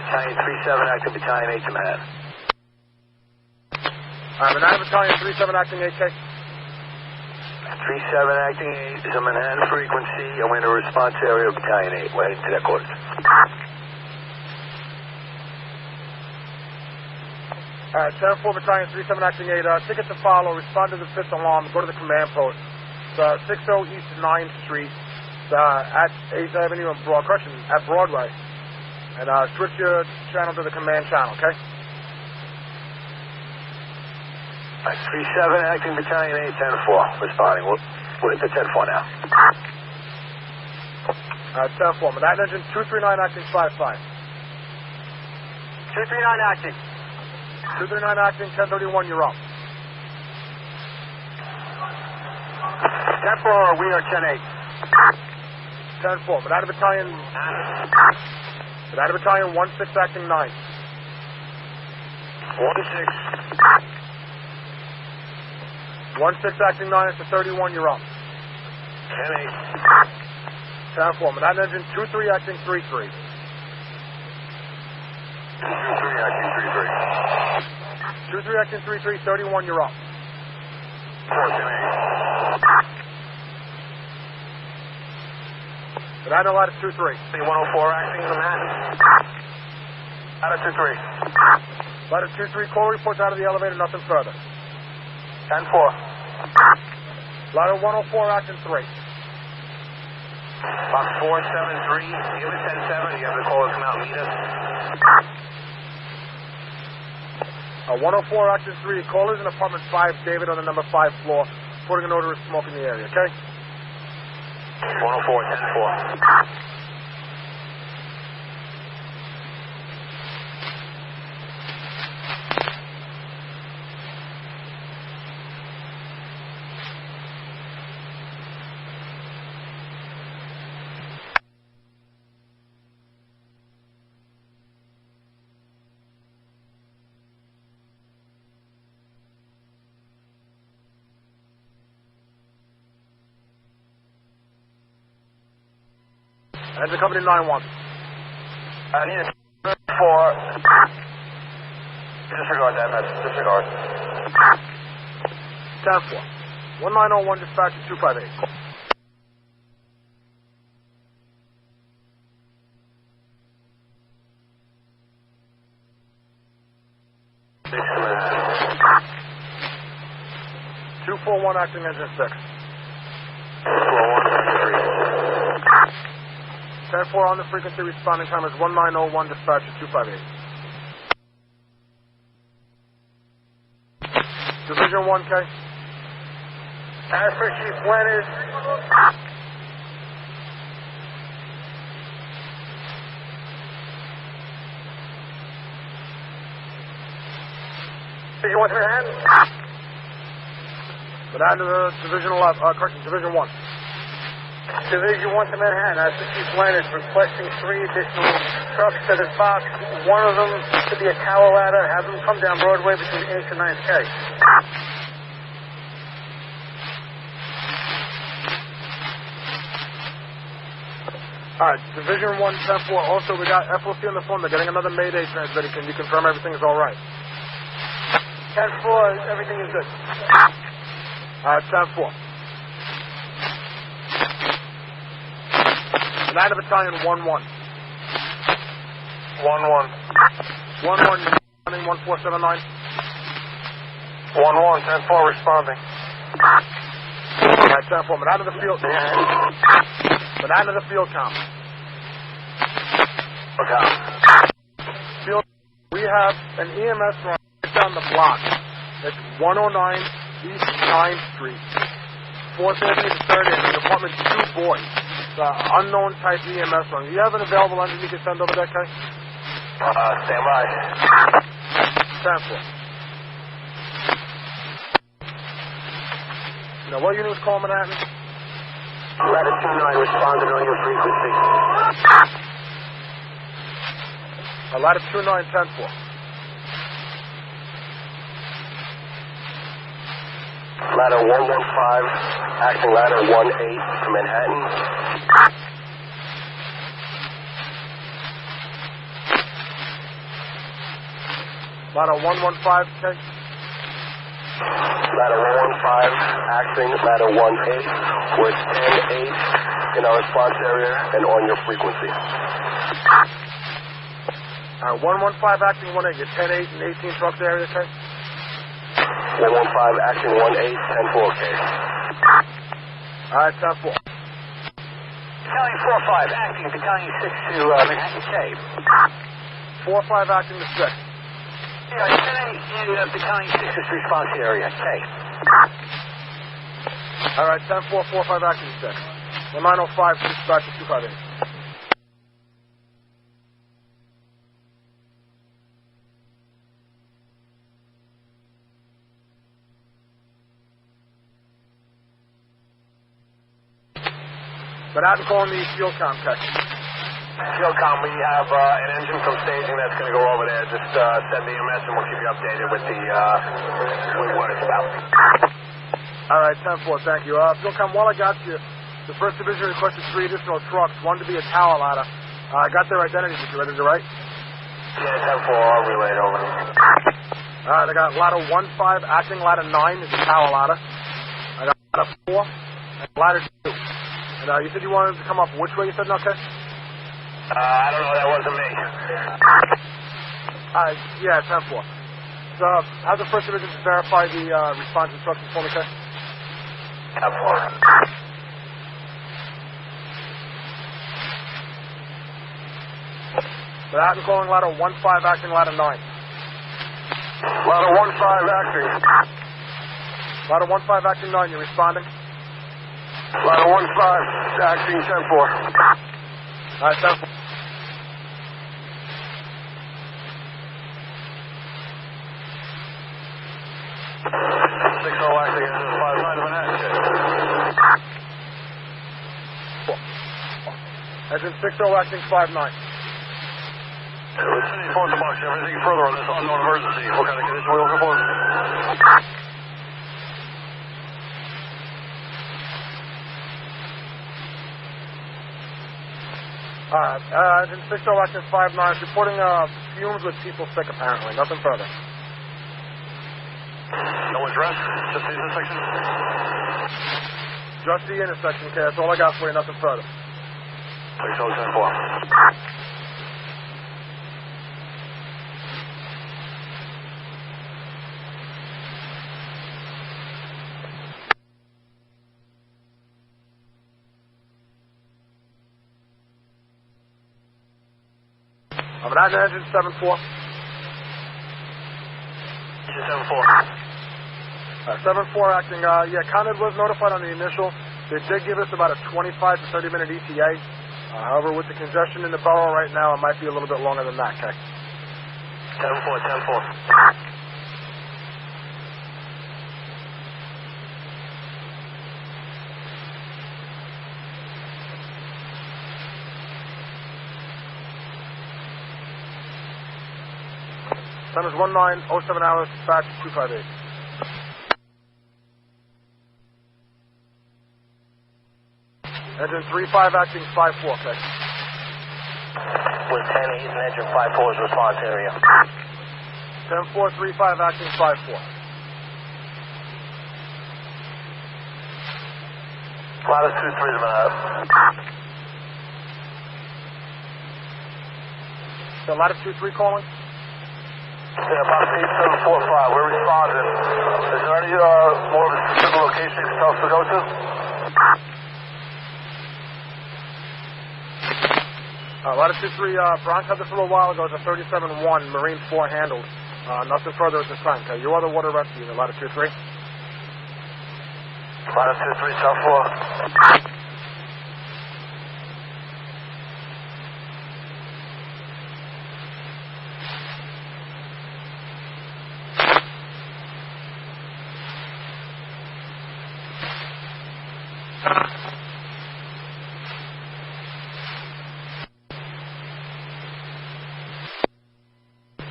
Battalion 37 Acting, Battalion 8 to Manhattan. Manhattan Battalion 37 Acting 8K. 37 Acting 8 is a Manhattan frequency. I'm in a response area of Battalion 8. We're heading to that quarters. 10-4 Battalion 37 Acting 8. Ticket to follow. Respond to the fifth alarm. Go to the command post. 60 East 9th Street at 8th Avenue and at Broadway. And switch your channel to the command channel, okay? 37 Acting, Battalion 8, 10-4. Responding. We're into 10-4 now. 10-4. Manhattan Engine 239 Acting 55. 239 Acting. 239 Acting 1031, you're up. 10-4, we are 10-8. 10-4. Manhattan Battalion 16 Acting 9. 16 Acting 9 is to 31, you're up. 10-8. 10-4. Manhattan Engine 23 Acting 33. 23 Acting 33. 23 Acting 33, 31, you're up. 4-10-8. Manhattan Ladder 2-3. 104 Acting, Manhattan. Ladder 2-3. Ladder 2-3, call reports out of the elevator, nothing further. 10-4. Ladder 104 Acting 3. Box 473, give it 10-7. You have the caller come out and meet us. 104 Acting 3, callers in apartment 5, David on the number 5 floor, reporting an odor of smoke in the area, okay? 104, 10-4. Engine Company 9-1. I need a 4. Disregard that message. Disregard. 10-4. 1901 dispatch 258. Six to Manhattan. 241 Acting Engine 6. 10-4 on the frequency, responding time is 1901, dispatch 258. Division 1K. As for Chief Leonard. Division 1 to Manhattan. Manhattan Division 11, correction, Division 1. Division 1 to Manhattan. As for Chief Leonard, requesting 3 additional trucks to this box. One of them could be a tower ladder. Have them come down Broadway between 8th and 9th K. Division 1, 10-4. Also, we got FOC on the phone. They're getting another Mayday transmitted. Can you confirm everything is all right? 10-4, everything is good. 10-4. Manhattan Battalion 1-1. 1-1. 1-1, 1479. 1-1, 10-4 responding. Alright, 10-4. Manhattan to the field. Manhattan to the field count. Okay. Field. We have an EMS run right down the block. It's 109 East 9th Street. 4th Avenue to 3rd Avenue. Apartment 2 boys. Unknown type EMS run. You have an available engine you can send over there, Kay? Stand by. 10-4. Now, what unit was calling Manhattan? Latitude 9 responded on your frequency. Latitude 9, 10-4. Ladder 115, acting ladder 18 to Manhattan. Ladder 115, Kay? Ladder 115, acting ladder 18. We're 10-8 in our response area and on your frequency. 115 acting 18. You're 10-8 and 18 trucks area, Kay? 115, acting 18, 10-4, K. Alright, 10-4. Battalion 45, acting Battalion 6 to Manhattan, K. 4-5 acting to 6. Yeah, 10-8 in Battalion 6's response area, K. Alright, 10-4, 4-5 acting to 6. 905, 65 to 258. Manhattan calling the fuel com, Kay. Fuel com, we have an engine from staging that's going to go over there. Just send the EMS and we'll keep you updated with with what it's about. All right, 10-4, thank you. Fuel com, while I got you, the 1st Division requested 3 additional trucks, one to be a tower ladder. I got their identities if you're ready to write. Yeah, 10-4, I'll relay it over. All right, I got ladder 15, acting ladder 9 is a tower ladder. I got ladder 4 and ladder 2. And you said you wanted to come up which way? You said no, okay? I don't know. That wasn't me. Yeah, 10-4. So, have the 1st Division verify the response instructions for me, okay? 10-4. Manhattan calling ladder 15, acting ladder 9. Ladder 15 acting. Ladder 15, acting 9, you responding? Ladder 15 acting 10-4. All right, 10-4. Engine 60 acting 59. We're sending forward the box. Everything further on this unknown emergency. What kind of condition are we looking for? Engine 60 acting 59. Reporting fumes with people sick apparently. Nothing further. No address? Just the intersection? Just the intersection, okay? That's all I got for you. Nothing further. 6010-4. I'm at engine 74. Engine 74. 74 acting, Conrad was notified on the initial. They did give us about a 25 to 30 minute ETA. However, with the congestion in the borough right now, it might be a little bit longer than that, okay? 10-4. Time is 1907 hours, dispatch 258. Engine 35 acting 54, okay? With 10-8 and engine 54's response area. 10-4-35 acting 54. Latitude 3 to Manhattan. So latitude 3 calling? Yeah, about 8745. We're responding. Is there any more of a specific location you're supposed to go to? Latitude 3, Bronx had this a little while ago. It's a 37-1, Marine 4 handled. Nothing further at this time. Okay, you are the water rescue unit, Latitude 3. Latitude 3, South 4.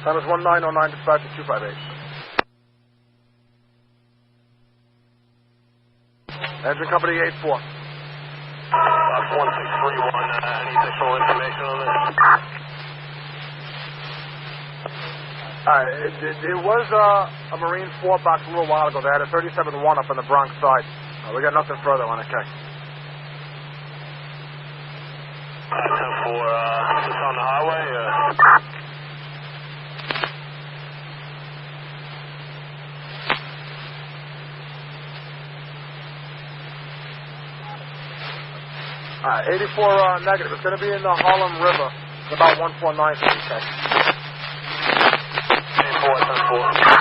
Time is 1909, dispatch at 258. Engine company 84. Box 1631, any additional information on this? It was a Marine 4 box a little while ago. They had a 37-1 up on the Bronx side. We got nothing further on it, okay. 10-4, just on the highway? Alright, 84 negative. It's going to be in the Harlem River. It's about 149 feet, okay. 84, 10-4.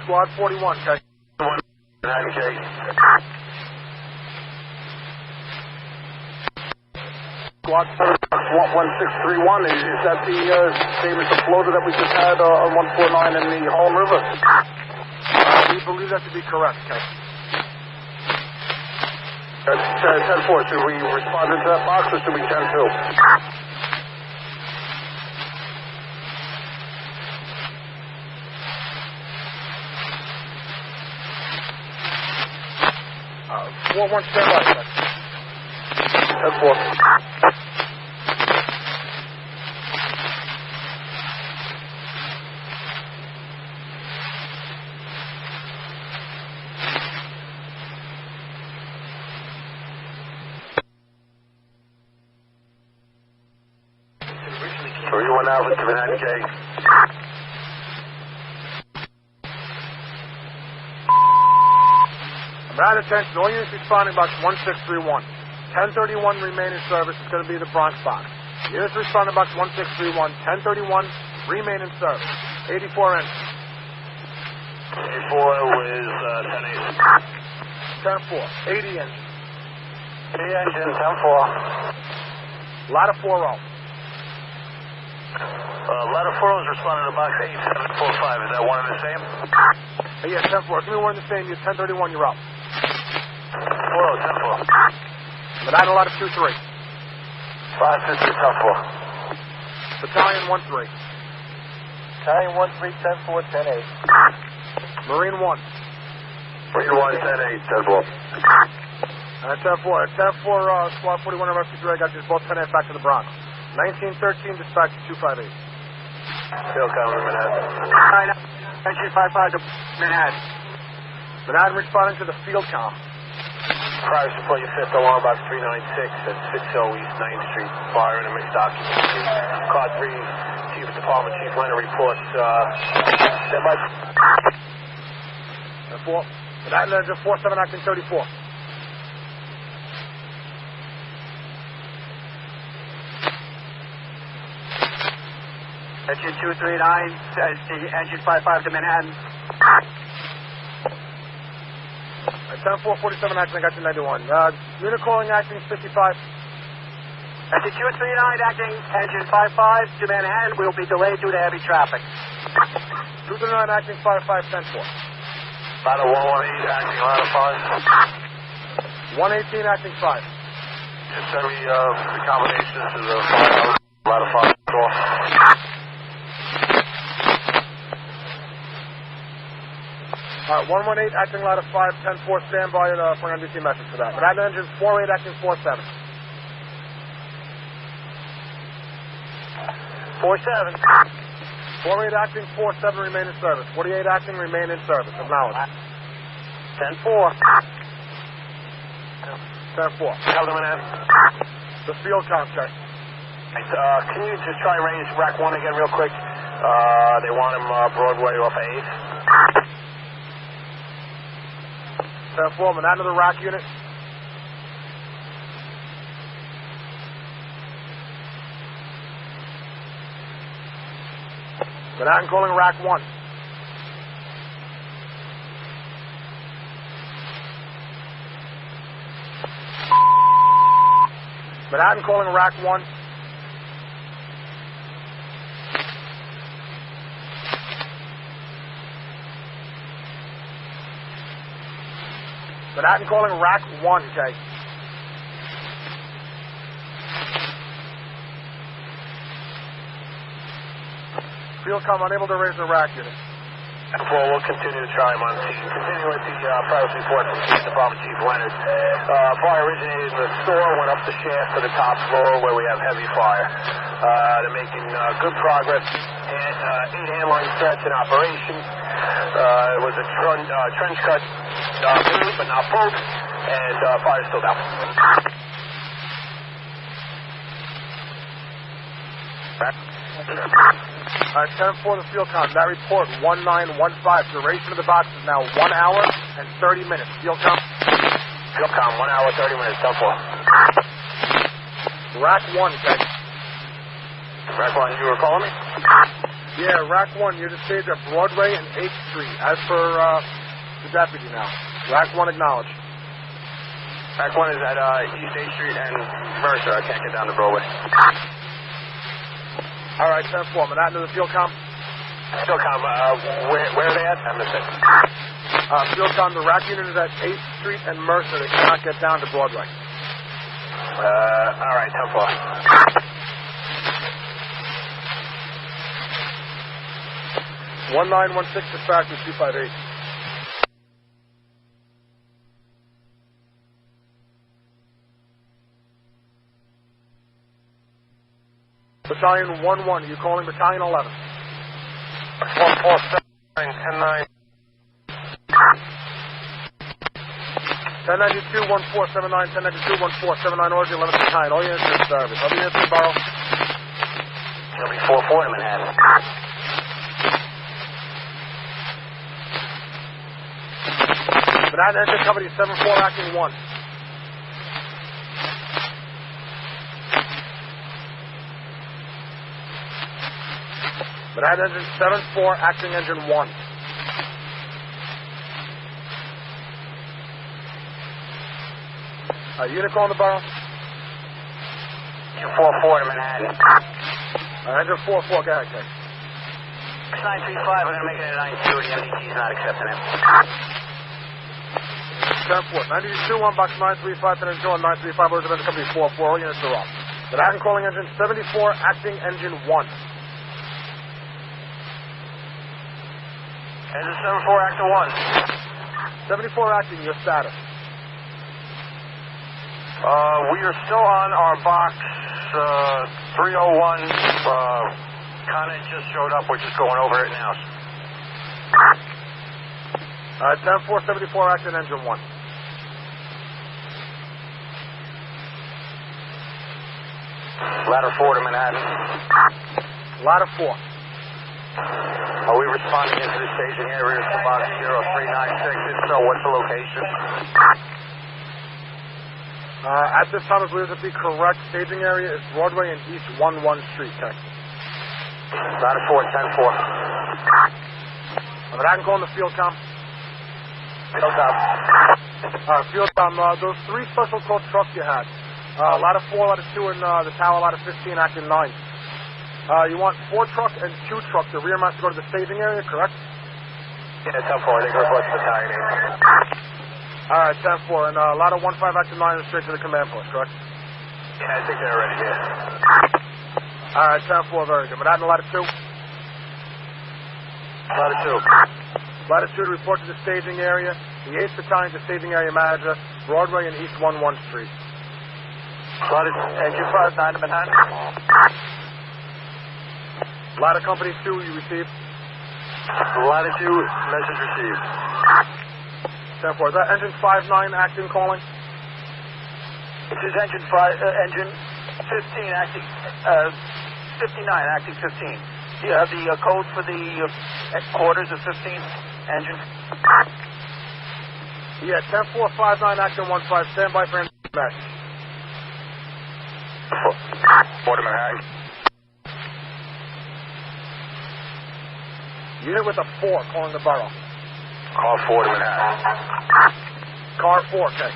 Squad 41, okay. Squad 1631, is that the same as the floater that we just had on 149 in the Harlem River? We believe that to be correct, okay. That's 10-4. Should we respond into that box or should we 10-2? One standby, sir. 10-4. So you went out with Command K. Round attention, all units responding box 1631. 1031 remain in service. It's going to be the Bronx box. Units responding box 1631. 1031 remain in service. 84 engine. 84 with 10-4. 80 engine. 80 engine, 10-4. Ladder 4-0. Ladder 4 is responding to box 8745. Is that one and the same? Yeah, 10-4. Give me one in the same. You're 1031, you're out. 10-4. Manhattan ladder 2-3. 5-6, 10-4. Battalion 1-3. Battalion 1-3, 10-4, 10-8. Marine 1. Marine 1, 10-8, 10-4. 10-4. 10-4, Squad 41 and Rescue 3. I got you both 10-8 back to the Bronx. 1913, dispatch to 258. Field counter, Manhattan. Engine 55 to Manhattan. Manhattan responding to the field count. Private support your 5th alarm box 396 at 60 East 9th Street. Fire and a mixed occupancy. Car 3, Chief of Department, Chief Leonard reports. Standby. 4. Manhattan engine 47 acting 34. Engine 239, engine 55 to Manhattan. 10-4, 47 acting, I got you 91. Unit calling acting 55. Engine 239 acting, engine 55 to Manhattan. We'll be delayed due to heavy traffic. 239 acting 55, 10-4. Ladder 118 acting, ladder 5. 118 acting 5. Just send me the combinations to the firehouse. Ladder 5 off. All right, 118 acting ladder 5, 10-4, stand by for an NBC message for that. Manhattan engine 48 acting 47. 47. 48 acting, 47 remain in service. 48 acting, remain in service. Acknowledge. 10-4. 10-4. Tell them in. The field count check. Can you just try and raise rack 1 again real quick? They want him Broadway off of 8th. 10-4, Manhattan to the rack unit. Manhattan calling rack 1. Manhattan calling rack 1. Manhattan calling rack 1, okay. Field com unable to raise the rack unit. We'll continue to try him on scene. Continue with the progress report from Street and Broadway Chief Leonard. Fire originated in the store, went up the shaft to the top floor where we have heavy fire. They're making good progress. 8 handline sets in operation. It was a trench cut, made but not full, and fire's still down. All right, 10-4 the field count. That report, 1915. Duration of the box is now 1 hour and 30 minutes. Field count? Field count, 1 hour, 30 minutes, 10-4. Rack 1, okay. Rack 1, you were calling me? Yeah, rack 1, you're to stage at Broadway and 8th Street, as per the deputy now. Rack 1 acknowledged. Rack 1 is at East 8th Street and Mercer. I can't get down to Broadway. All right, 10-4. Manhattan to the field com. Field com, where are they at? I missed it. Field com, the rack unit is at 8th Street and Mercer. They cannot get down to Broadway. All right, 10-4. 1916 dispatch to 258. Battalion 1-1, are you calling Battalion 11? 147, 10-9. 1092, 1479, 1092, 1479, order 11 Battalion. All units in service. All units in borough. It'll be 4-4 in Manhattan. Manhattan engine company 7-4 acting 1. Manhattan engine 7-4 acting engine 1. Unit calling the borough. 4-4 in Manhattan. Engine 4-4, go ahead, okay. 935, I'm going to make it at 92. The MDT's not accepting it. 10-4, 92-1, box 935, then engine 935, orders of engine company 4-4, all units are off. Manhattan calling engine 74, acting engine 1. Engine 74, acting 1. 74 acting, your status. We are still on our box 301. Content just showed up. We're just going over it now. 10-4, 74 acting engine 1. Ladder 4 to Manhattan. Ladder 4. Are we responding into the staging area for box 0396? If so, what's the location? At this time, I believe to be correct, staging area is Broadway and East 11 Street, Texas. Ladder 4, 10-4. Manhattan calling the field com. Field com. Field com, those 3 special call trucks you had. Ladder 4, ladder 2, and the tower, ladder 15, acting 9. You want 4 trucks and 2 trucks. The rear mast to go to the staging area, correct? Yeah, 10-4. They go to battalion 8. All right, 10-4. And ladder 15, acting 9 is straight to the command post, correct? Yeah, I think they're already here. All right, 10-4, very good. Manhattan, ladder 2. Ladder 2. Ladder 2 to report to the staging area. The 8th Battalion to staging area manager, Broadway and East 11 Street. Ladder engine 59 to Manhattan. Ladder Company 2, you received? Latitude, message received. 10-4. Is that engine 59 acting calling? This is engine 15 acting, 59 acting 15. Do you have the code for the quarters of 15 engine? Yeah, 10-4, 59 acting 15. Stand by for engine message. Port of Manhattan. Unit with a 4 calling the borough. Car 4 to Manhattan. Car 4, okay.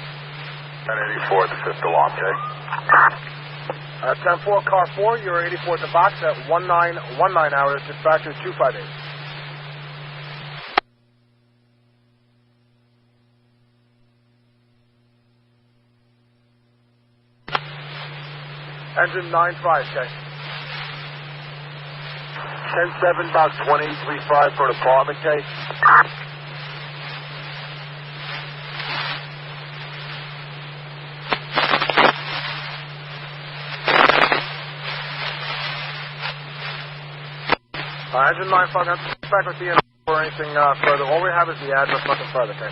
1084 at the 5th alarm, okay? 10-4, car 4, you're 84 at the box at 1919 hours, dispatcher 258. Engine 95, okay. 10-7, box 1835 for an apartment, okay? Engine 95, I'm back with the or anything further. All we have is the address, nothing further, okay?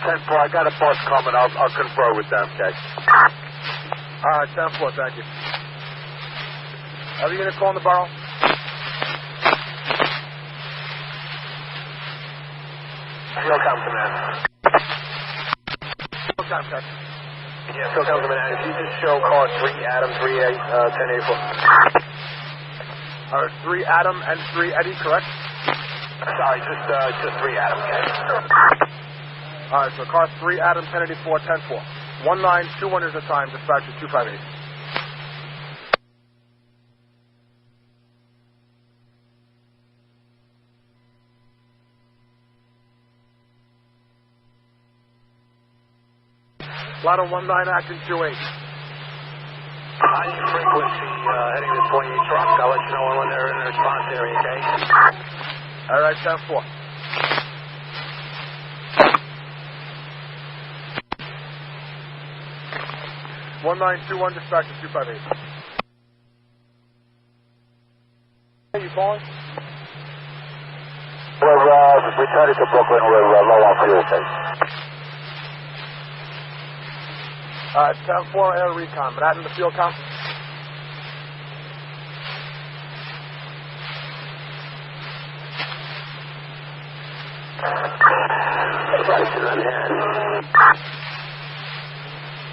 10-4, I got a bus coming. I'll confer with them, okay? All right, 10-4, thank you. Other unit calling the borough? Phil comes to man. What time, okay? Yeah, Phil comes to man. If you just show car 3 Adam 38 1084. All right, 3 Adam and 3 Eddie, correct? Sorry, just 3 Adam, okay? All right, so car 3 Adam 1084 10-4. 1921 is the time, dispatcher 258. Ladder 19 acting 28. High frequency heading to 28 truck. I'll let you know when they're in the response area, okay? All right, 10-4. One 1921 dispatcher 258. Hey, you calling? We're returning to Brooklyn. We're low on fuel, okay? 10-4 air recon. Manhattan to field count.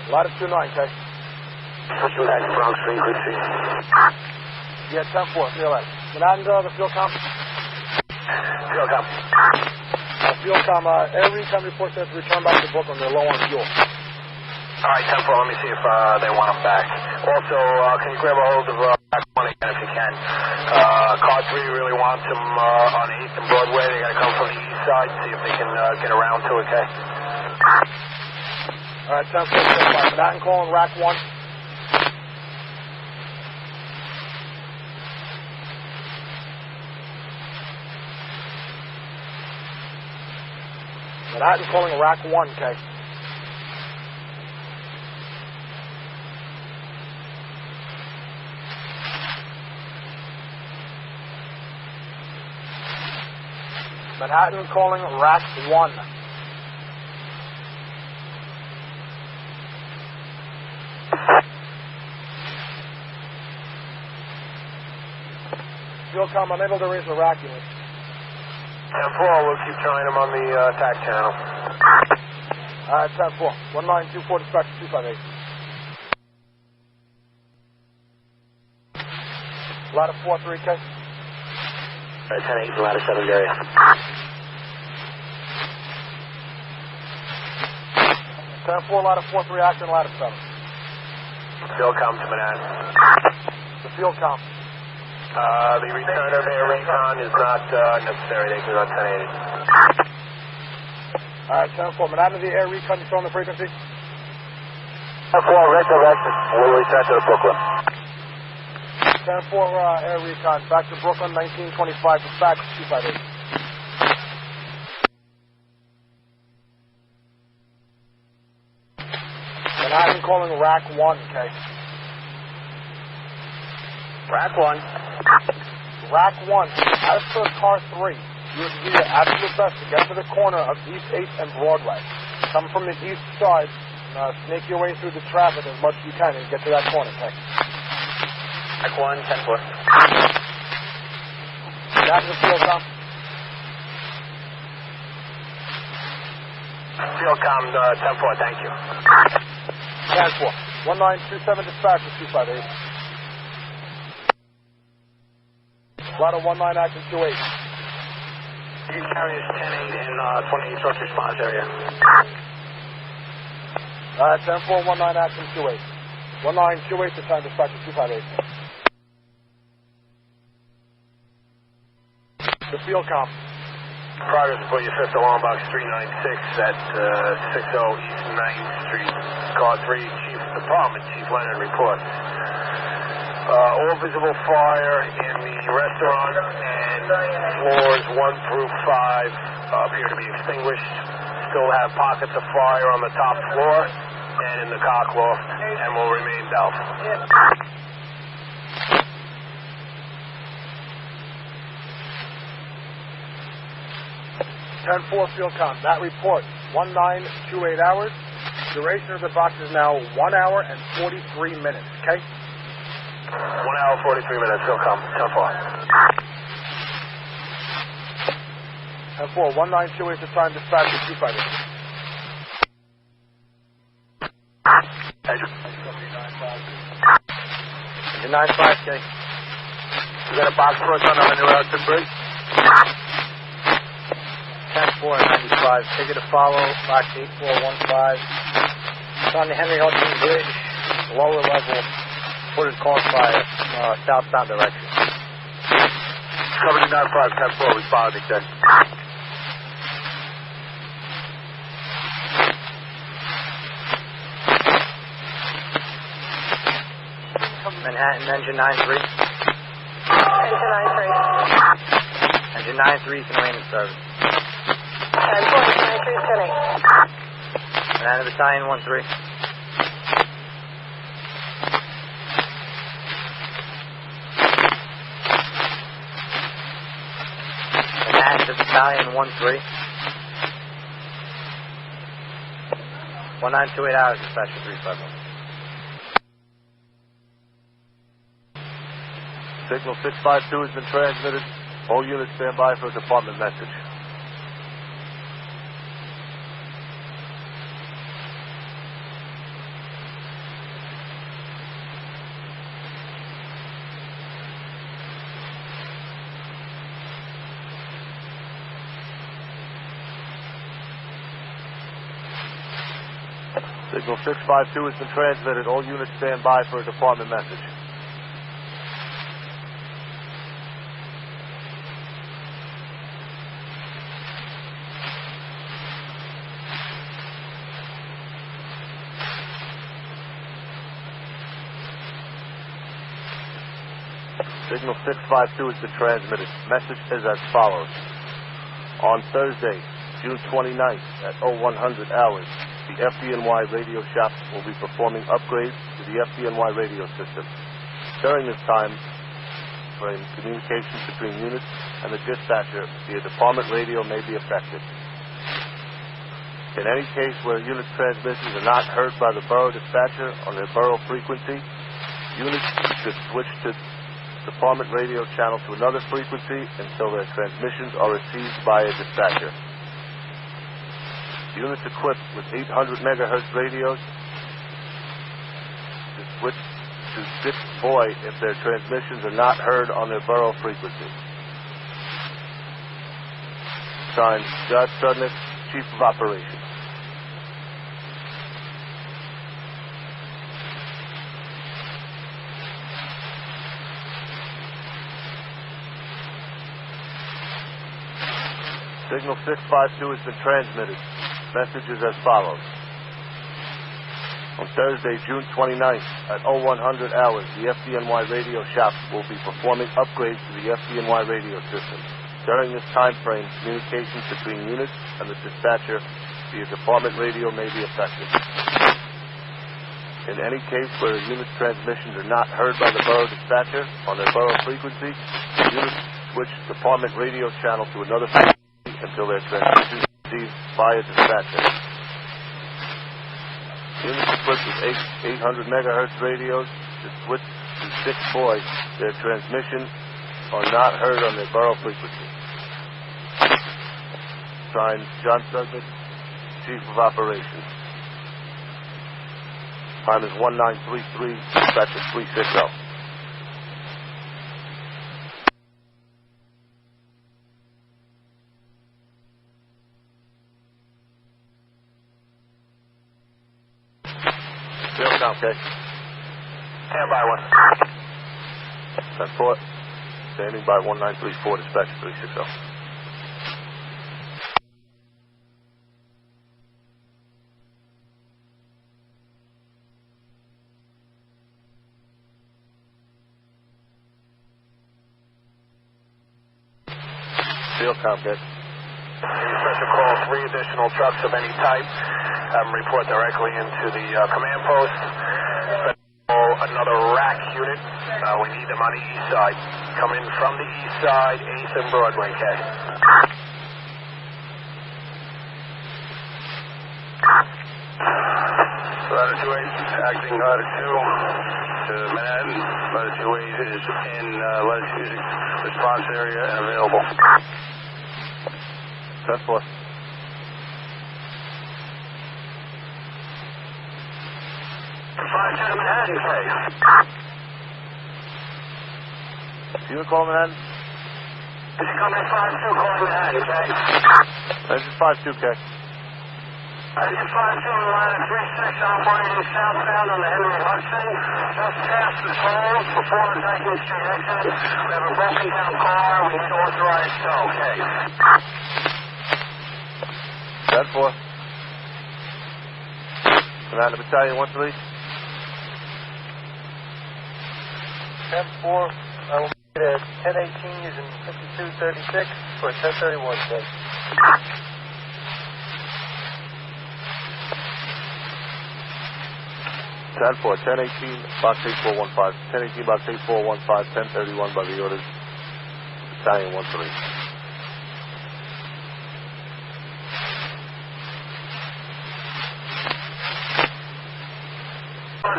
Latitude 9, okay? Pushing back to Bronx frequency. Yeah, 10-4, see you later. Manhattan to the field count. Phil comes. Field count, air recon report says return back to Brooklyn. They're low on fuel. All right, 10-4, let me see if they want them back. Also, can you grab a hold of back 1 again if you can? Car 3 really wants them on 8th and Broadway. They got to come from the east side, see if they can get around to it, okay? All right, 10-4, Manhattan calling rack 1. Manhattan calling rack 1, okay? Manhattan calling rack 1. Field com, unable to raise the rack unit. 10-4, we'll keep trying them on the attack channel. All right, 10-4. 1924 dispatcher 258. Ladder 4-3, okay? 10-8, ladder 7 area. 10-4, ladder 4-3, action, ladder 7. Phil comes to Manhattan. The field com. The return of air recon is not necessary. They can go 1080. All right, 10-4. Manhattan to the air recon. You on the frequency? 10-4, red direction. We'll return to the Brooklyn. 10-4 air recon. Back to Brooklyn, 1925. Dispatch 258. Manhattan calling rack 1, okay? Rack 1. Rack 1, as per car 3, you would do your absolute best to get to the corner of East 8th and Broadway. Come from the east side and snake your way through the traffic as much as you can and get to that corner, okay? Rack 1, 10-4. Back to the field, Tom. Fieldcom 10-4, thank you. 10-4. 1927 dispatch to 258. Ladder 19 active 28. Carriers 10-8 in 28 short response area. 10-4, 19 active 28. 1928 to time dispatch to 258. The field comp. Progress for your fifth alarm box 396 at 60 East 9th Street, car 3, Chief Department, Chief Leonard reports. All visible fire in the restaurant and floors 1 through 5 appear to be extinguished. Still have pockets of fire on the top floor and in the cock loft and will remain doubtful. 10-4 field com. That report, 1928 hours. Duration of the box is now 1 hour and 43 minutes, okay? 1 hour, 43 minutes, field com. 10-4. 10-4, 1928 to time dispatch to 258. Engine 95, okay. You got a box for us on the New Elton Bridge? 10-4 95, ticket to follow, box 8415. It's on the Henry Hudson Bridge, lower level, footed cause fire, southbound direction. Cover 95, 10-4, responding then. Manhattan, engine 93. Engine 93. Engine 93 can remain in service. 10-4, 93 is 10-8. Manhattan Battalion 1-3. Manhattan to Battalion 1-3. 1928 hours, dispatch to 351. Signal 652 has been transmitted. All units stand by for a department message. Signal 652 has been transmitted. All units stand by for a department message. Signal 652 has been transmitted. Message is as follows. On Thursday, June 29th at 0100 hours, the FDNY radio shop will be performing upgrades to the FDNY radio system. During this time frame, communications between units and the dispatcher via department radio may be affected. In any case where unit transmissions are not heard by the borough dispatcher on their borough frequency, units should switch to department radio channel to another frequency until their transmissions are received by a dispatcher. Units equipped with 800 megahertz radios should switch to 6 boy if their transmissions are not heard on their borough frequency. Signed, Scott Sudnick, Chief of Operations. Signal 652 has been transmitted. Message is as follows. On Thursday, June 29th at 0100 hours, the FDNY radio shop will be performing upgrades to the FDNY radio system. During this time frame, communications between units and the dispatcher via department radio may be affected. In any case where a unit's transmissions are not heard by the borough dispatcher on their borough frequency, the unit switch department radio channel to another frequency until their transmission is received via dispatcher. Units equipped with 800 megahertz radios to switch to 6 voice. Their transmissions are not heard on their borough frequency. Signed, John Sugden, Chief of Operations. Time is 1933, dispatcher 360. Field count, okay. Stand by 1. 10-4. Standing by 1934, dispatcher 360. Field count, okay. Special call 3 additional trucks of any type. Have them report directly into the command post. Another rack unit. We need them on the east side. Come in from the east side, 8th and Broadway, K. Latitude 8, acting Latitude to Manhattan. Latitude 8 is in latitude response area and available. 10-4. Manhattan, K. You call Manhattan? Is he coming 5-2, calling Manhattan, K? This is 5-2, K. Engine 5-2, line 36, operating southbound on the Henry Hudson. Just past the tolls before the Dyken Street exit. We have a broken down car. We need authorized tow, K. 10-4. Commander Battalion 1-3. 10-4, I will make it at 10-18 using 52-36 for 10-31 today. 10-4, 10-18, box 8415. 10-18, box 8415, 10-31 by the orders. Battalion 1-3.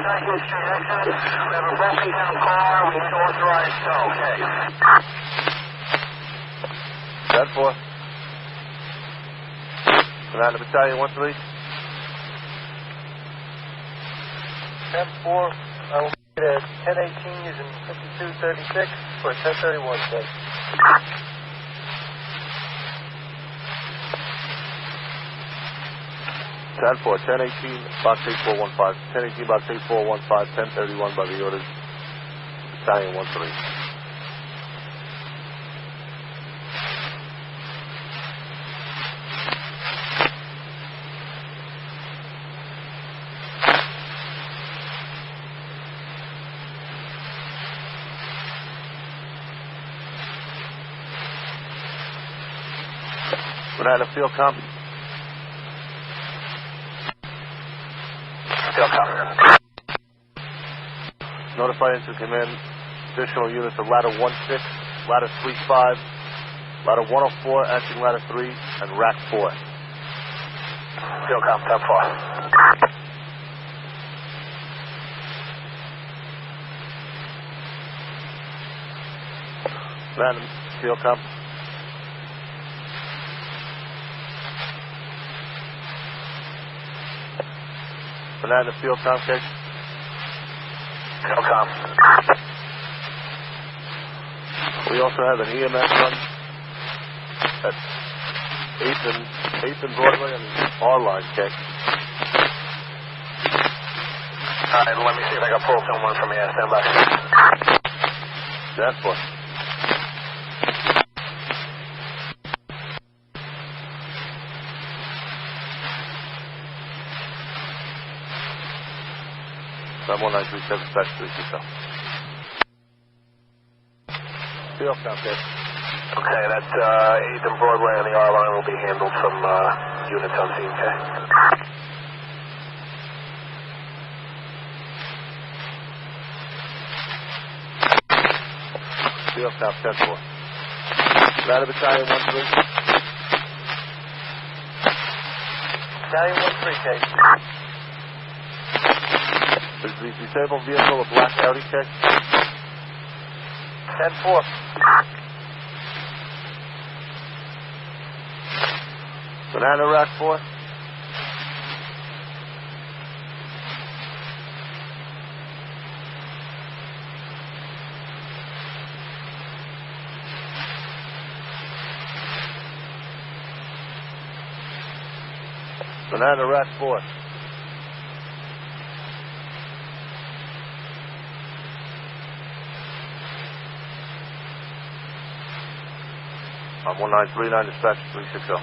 Dyken Street exit. We have a broken down car. We need authorized tow, K. 10-4. Commander Battalion 1-3. 10-4, I will make it at 10-18 using 52-36 for 10-31 today. 10-4, 10-18, box 8415. 10-18, box 8415, 10-31 by the orders. Battalion 1-3. Banana field comp. Field comp. Notify into command additional units of ladder 1-6, ladder 3-5, ladder 104, acting ladder 3, and rack 4. Field comp, 10-4. Random field comp. Banana field comp, okay? Field comp. We also have an EMS run at 8th and Broadway on the R line, okay? All right, let me see if I can pull someone from here. Stand by. That's one. Time 1937, dispatch 360. Field comp, okay? Okay, that 8th and Broadway on the R line will be handled from units on scene, okay? Field count 10-4. Ladder Battalion 1-3. Battalion 1-3, Kate. Is the disabled vehicle a black Audi, Kate? 10-4. Banana Rack 4. Banana Rat 4. I'm 1939, dispatch 360.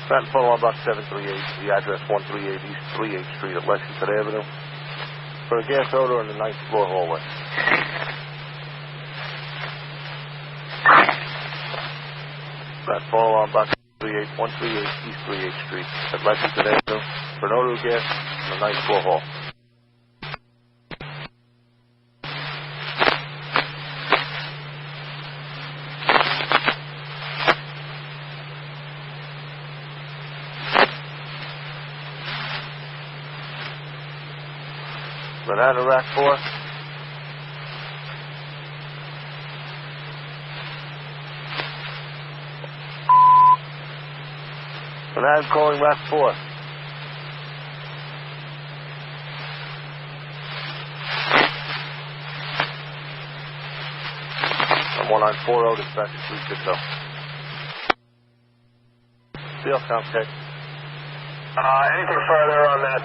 That follow on box 738, the address 138 East 38th Street at Lexington Avenue. For a gas odor in the 9th floor hallway. That follow on box 138 East 38th Street at Lexington Avenue. For an odor of gas in the 9th floor hall. Banana Rack 4. Banana calling Rack 4. I'm 1940, dispatch 360. Field count, Kate. Anything further on that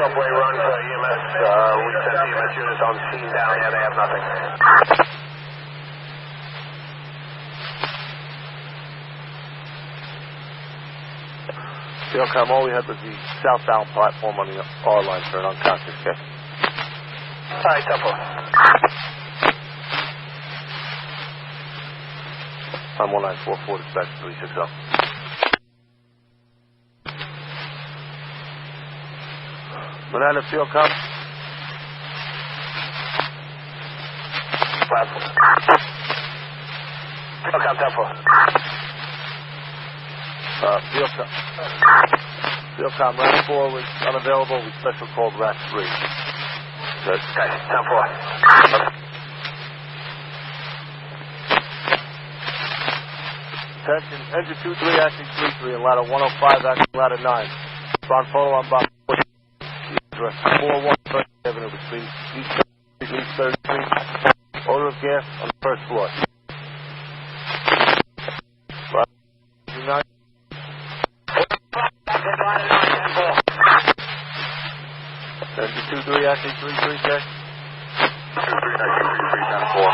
subway run for EMS? We sent EMS units on scene down here. They have nothing. Field count, all we had was the southbound platform on the R line for an unconscious case. All right, Temple. I'm 1944, dispatch 360. Banana Field count. Platform. Field count, Temple. Field count. Field count, Rack 4 was unavailable. We special called Rack 3. Good. Okay, Temple. Attention, engine 23, acting 33, and ladder 105, acting ladder 9. Spawn photo on box 4. Address 41 First Avenue between East 3rd and East 3rd Street. Odor of gas on the first floor. Engine 23, acting 33, check. 23, acting 33, 10-4.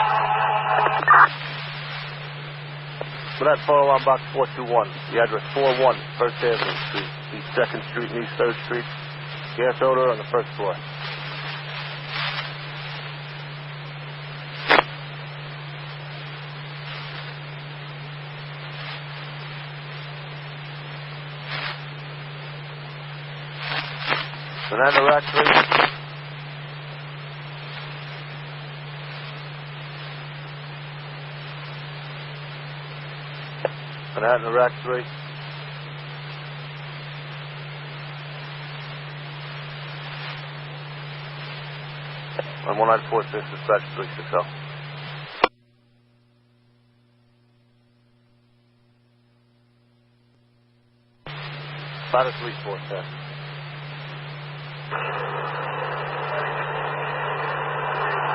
For that photo on box 421, the address 41 First Avenue Street, East 2nd Street and East 3rd Street. Gas odor on the first floor. Banana Rack 3. Banana Rack 3. I'm 1946, dispatch 360. Ladder 347.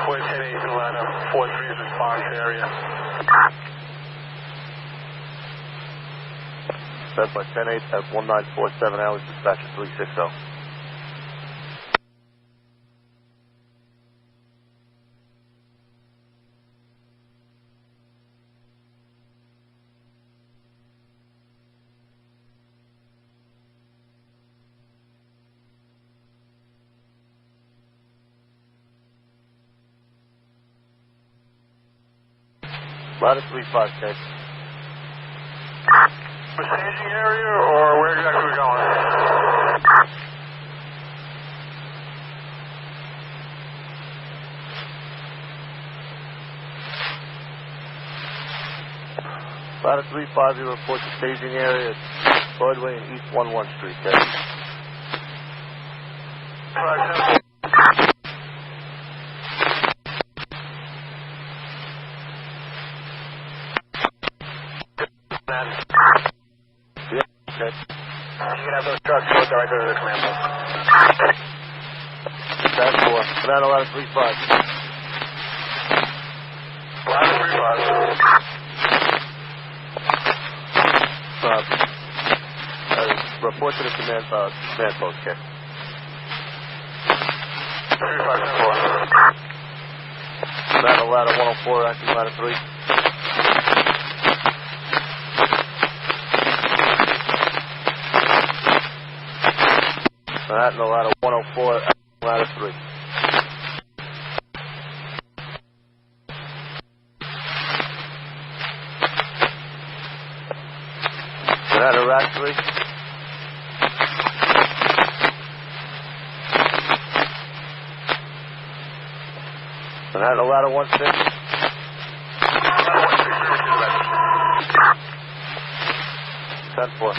Point 10-8 in ladder 4-3's response area. Set by 10-8 at 1947 hours, dispatch 360. Ladder 35, Ted. The staging area, or where exactly are we going? Ladder 350 reports the staging area at Broadway and East 11 Street. Okay. Okay. You can have those trucks go directly to the command post. That's 4. Banana ladder 35. Ladder 35. Report to the command post, okay. 35-4. Banana ladder 104, acting ladder 3. Manhattan ladder 104, acting ladder 3. Manhattan rack 3. Manhattan ladder 16. 10-4.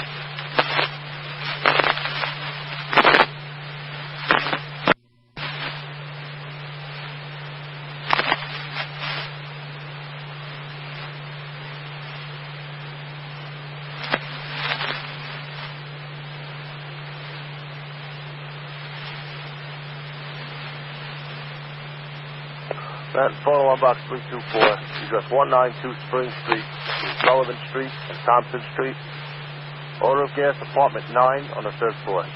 Manhattan photo on box 324, address 192 Spring Street, Sullivan Street and Thompson Street. Odor of gas, apartment 9 on the 3rd floor.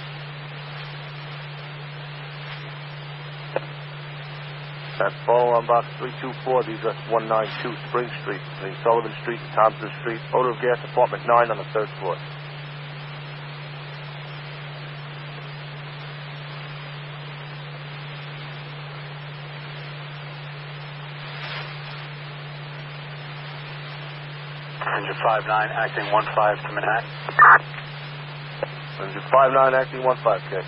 Manhattan photo on box 324, the address 192 Spring Street, between Sullivan Street and Thompson Street. Odor of gas, apartment 9 on the 3rd floor. Engine 59, acting 15 to Manhattan. Engine 59, acting 15, okay.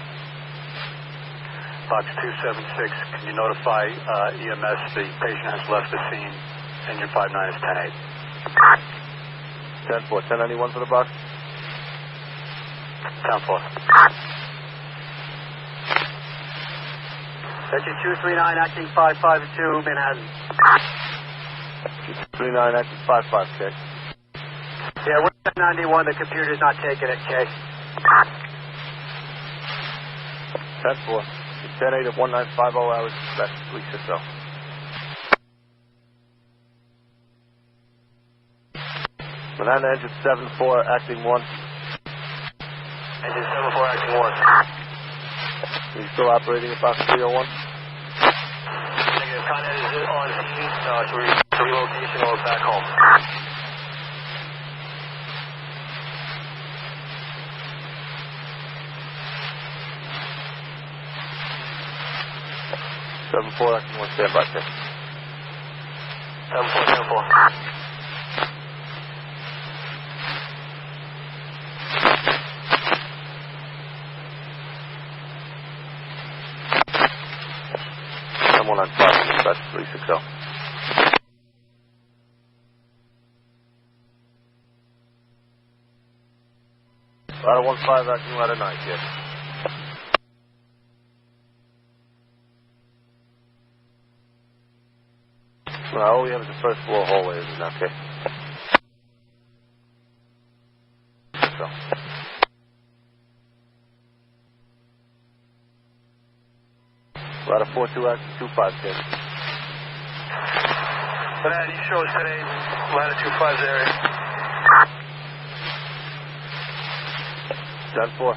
Box 276, can you notify EMS the patient has left the scene? Engine 59 is 10-8. 10-4, 1091 for the box. 10-4. Engine 239, acting 552, Manhattan. 239, acting 55, okay. Yeah, we're at 91. The computer's not taking it, Kay. 10-4. 10-8 of 1950 hours, that's 360. Manhattan engine 74, acting 1. Engine 74, acting 1. Are you still operating at box 301? Negative, Con Ed is on scene to relocation or back home. 74, acting 1, stand by, check. 74, 74. Someone on 5, that's 360. Ladder 15, acting ladder 9, yes. Well, all we have is the first floor hallway, isn't it? Okay. So. Ladder 42, acting 25, yes. Manhattan, you show us today, ladder 25's area. 10-4.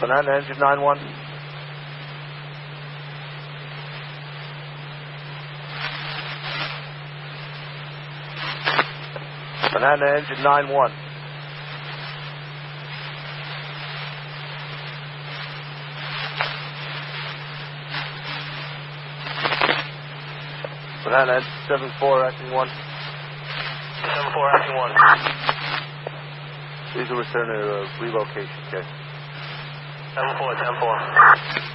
Manhattan engine 91. Manhattan engine 91. Manhattan 7-4, acting 1. 7-4, acting 1. Please return to relocation, okay? 7-4, 10-4.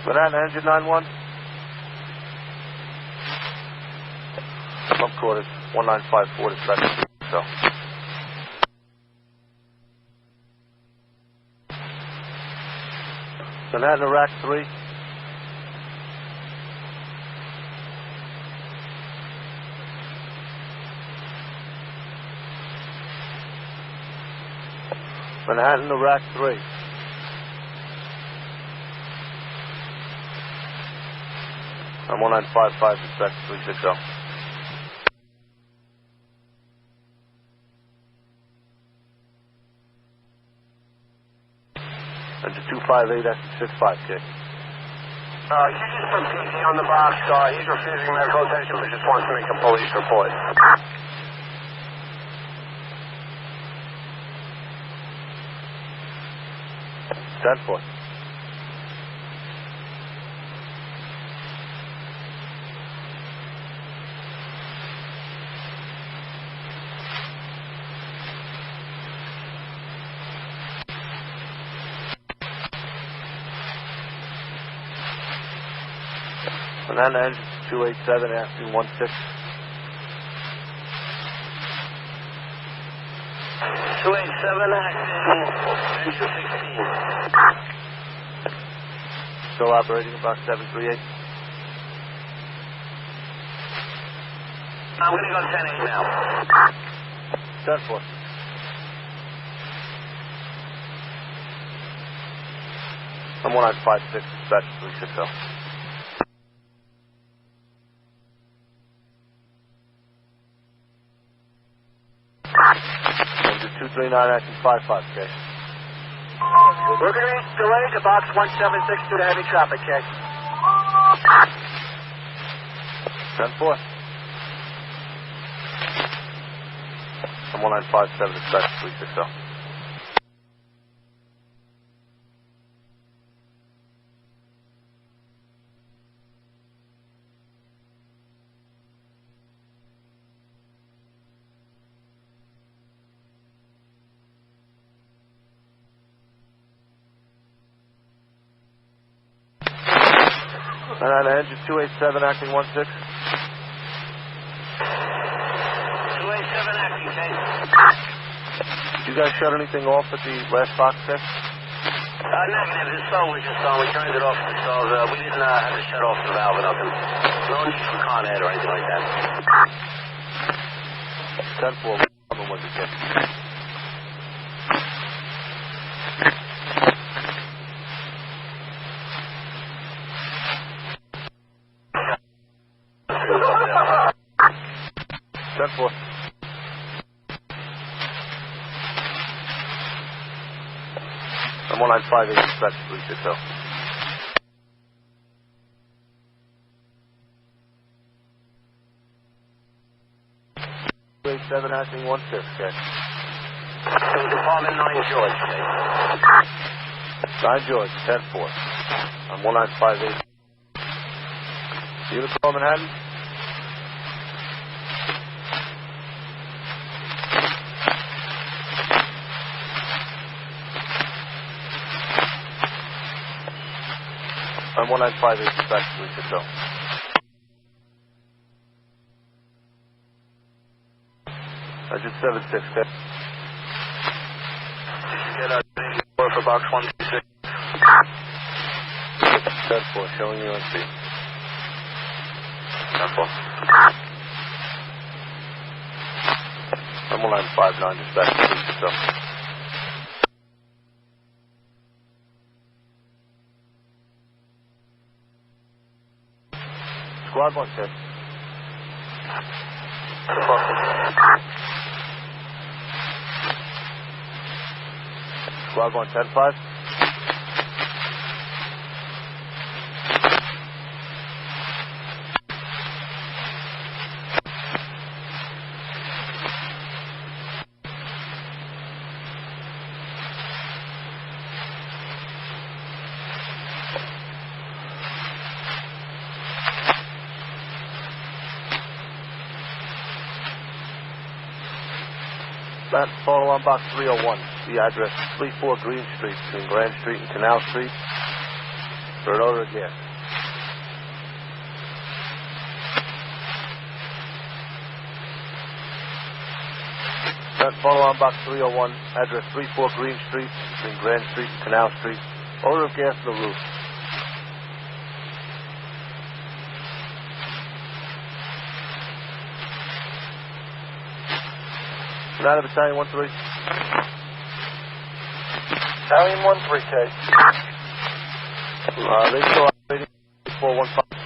Manhattan engine 9-1. Bump quarters 1954 to special. So. Manhattan Iraq 3. Manhattan Iraq 3. I'm 1955 to special 360. Engine 258, acting 65, K. You just put PT on the box. He's refusing medical attention, but just wants to make a police report. Stand for. Manhattan engine 287, acting 16. 287, acting engine 16. Still operating about 738. I'm going to go 10-8 now. Stand for. I'm 1956, special 360. Engine 239, acting 55, K. We're going to be delayed to box 176 due to heavy traffic, K. 10-4. I'm 1957 to special 360. Manhattan engine 287, acting 16. 287, acting 10. Did you guys shut anything off at the last box there? Negative. The stove was just on. We turned it off the stove. We didn't have to shut off the valve or nothing. No need for Con Ed or anything like that. 10-4, coming when we get. For. I'm 1958, special 360. 287, acting 16, okay. Department 9 George, okay. 9 George, 10-4. I'm 1958. Unit call Manhattan? I'm 1958, special 360. Engine 76, okay. Get a for box 126. 10-4, showing you on speed. 10-4. I'm 1959, dispatch 360. Squad 110. Squad 110-5. That's follow on box 301. The address 34 Green Street between Grand Street and Canal Street for an odor of gas. That's follow on box 301. Address 34 Green Street between Grand Street and Canal Street. Odor of gas on the roof. United Battalion 1-3. Battalion 1-3, K. They still operating 415.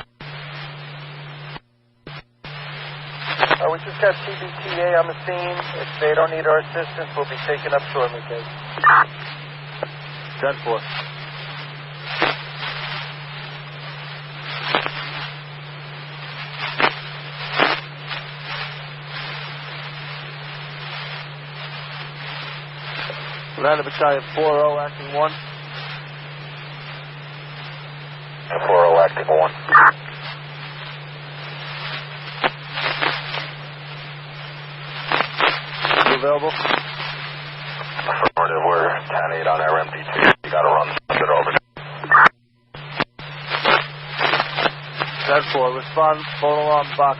We just got CBTA on the scene. If they don't need our assistance, we'll be taken up shortly, K. 10-4. United Battalion 4-0, acting 1. 4-0, acting 1. You available? Affirmative, we're 10-8 on our MD2. You gotta run it over. 10-4, respond, phone alarm box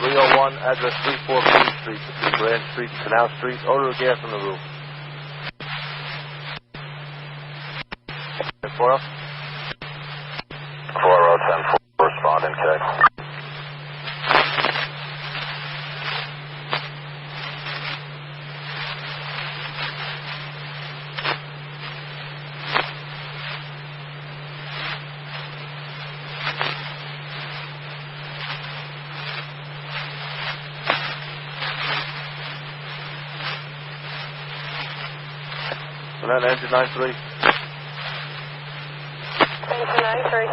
301, address 34 Green Street between Grand Street and Canal Street. Odor of gas on the roof. 10-4. 4-0, 10-4, responding, K. And then engine 93. Engine 93.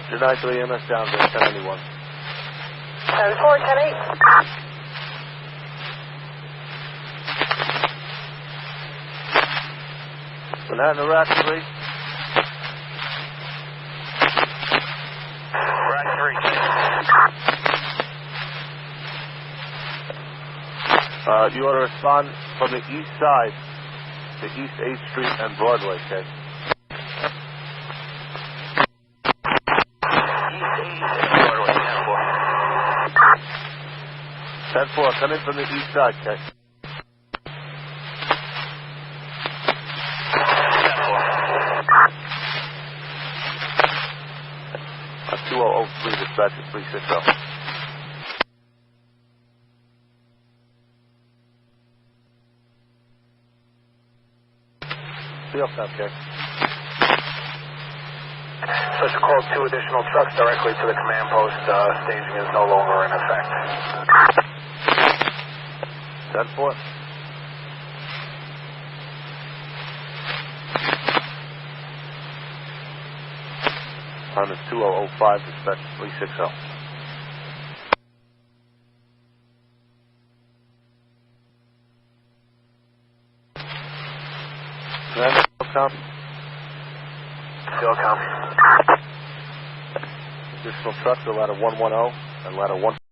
Engine 93, MS down there, 1091. 7-4, 10-8. Manhattan, Iraq 3. Rack 3. You ought to respond from the east side to East 8th Street and Broadway, okay? East 8th and Broadway, 10-4. 10-4, come in from the east side, okay? 2003, dispatch at 360. Field time, okay? Such a call 2 additional trucks directly to the command post. Staging is no longer in effect. 10-4. Time is 2005, dispatch 360. Come. Still come. Additional trucks are ladder 110 and ladder 1.